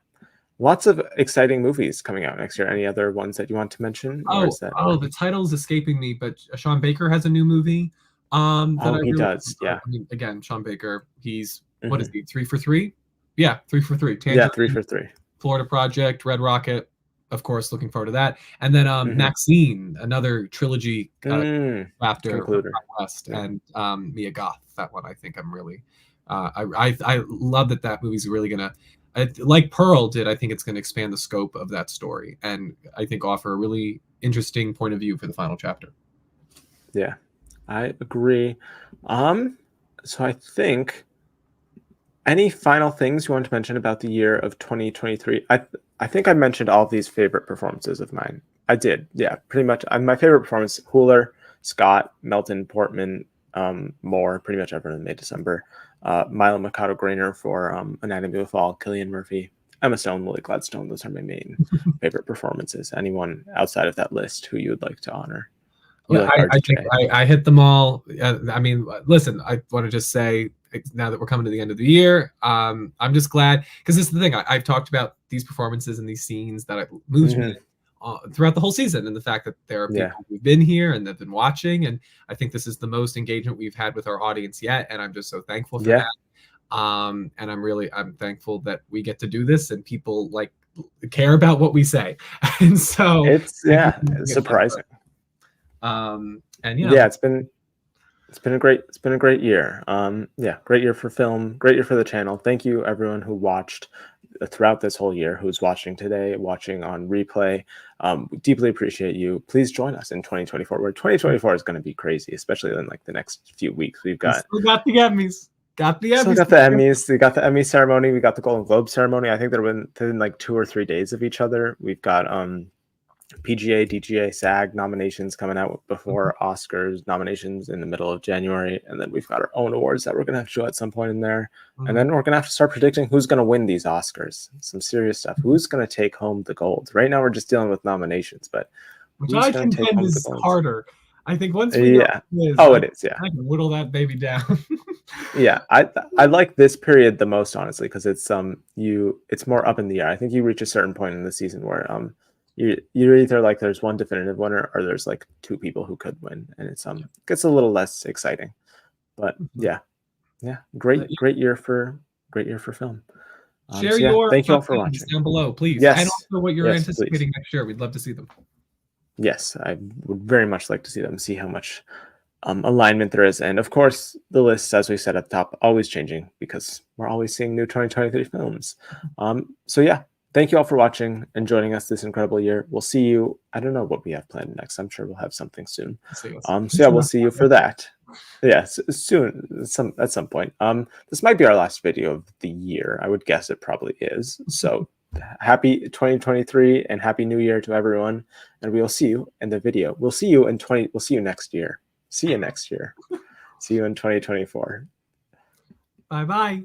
Lots of exciting movies coming out next year. Any other ones that you want to mention? The title's escaping me, but Sean Baker has a new movie. He does. Yeah. I mean, again, Sean Baker, he's what is he? 3 for 3? Yeah, 3 for 3. Tangerine, yeah, 3 for 3. Florida Project, Red Rocket. Of course, looking forward to that. And then Maxine, another trilogy after West, and Mia Goth. That one, I think I'm really. I love that movie's really gonna. Like Pearl did, I think it's going to expand the scope of that story and I think offer a really interesting point of view for the final chapter. Yeah, I agree. So I think any final things you want to mention about the year of 2023? I think I mentioned all of these favorite performances of mine. I did. Yeah, pretty much. My favorite performance, Huller, Scott, Melton, Portman, Moore, pretty much everyone in May, December. Milo Mikado Grainer for Anatomy of a Fall, Cillian Murphy, Emma Stone, Lily Gladstone. Those are my main favorite performances. Anyone outside of that list who you would like to honor? I think I hit them all. I mean, listen, I want to just say now that we're coming to the end of the year, I'm just glad because this is the thing. I've talked about these performances and these scenes that moved me throughout the whole season, and the fact that there are people who've been here and they've been watching, and I think this is the most engagement we've had with our audience yet, and I'm just so thankful for that. And I'm thankful that we get to do this and people care about what we say, and so it's surprising. It's been a great year. Great year for film, great year for the channel. Thank you everyone who watched throughout this whole year, who's watching today, watching on replay. We deeply appreciate you. Please join us in 2024, where 2024 is going to be crazy, especially in the next few weeks. We got the Emmys. We got the Emmys. We got the Emmy ceremony. We got the Golden Globe ceremony. I think they're within 2 or 3 days of each other. We've got PGA, DGA, SAG nominations coming out before Oscars nominations in the middle of January. And then we've got our own awards that we're going to have to show at some point in there. And then we're going to have to start predicting who's going to win these Oscars. Some serious stuff. Who's going to take home the gold? Right now we're just dealing with nominations, but which I contend is harder. I think once we know it is. Yeah. I can whittle that baby down. Yeah. I like this period the most, honestly, because it's more up in the air. I think you reach a certain point in the season where you're either there's one definitive winner or there's 2 people who could win, and it's gets a little less exciting. But great year for film. Share your thank you all for watching down below, please. Yes. And also what you're anticipating next year. We'd love to see them. Yes, I would very much like to see them, see how much alignment there is. And of course, the list, as we said at the top, always changing because we're always seeing new 2023 films. So yeah, thank you all for watching and joining us this incredible year. We'll see you. I don't know what we have planned next. I'm sure we'll have something soon. So yeah, we'll see you for that. Yes, soon, at some point. This might be our last video of the year. I would guess it probably is. So happy 2023 and happy new year to everyone. And we will see you in the video. We'll see you next year. See you next year. See you in 2024. Bye-bye.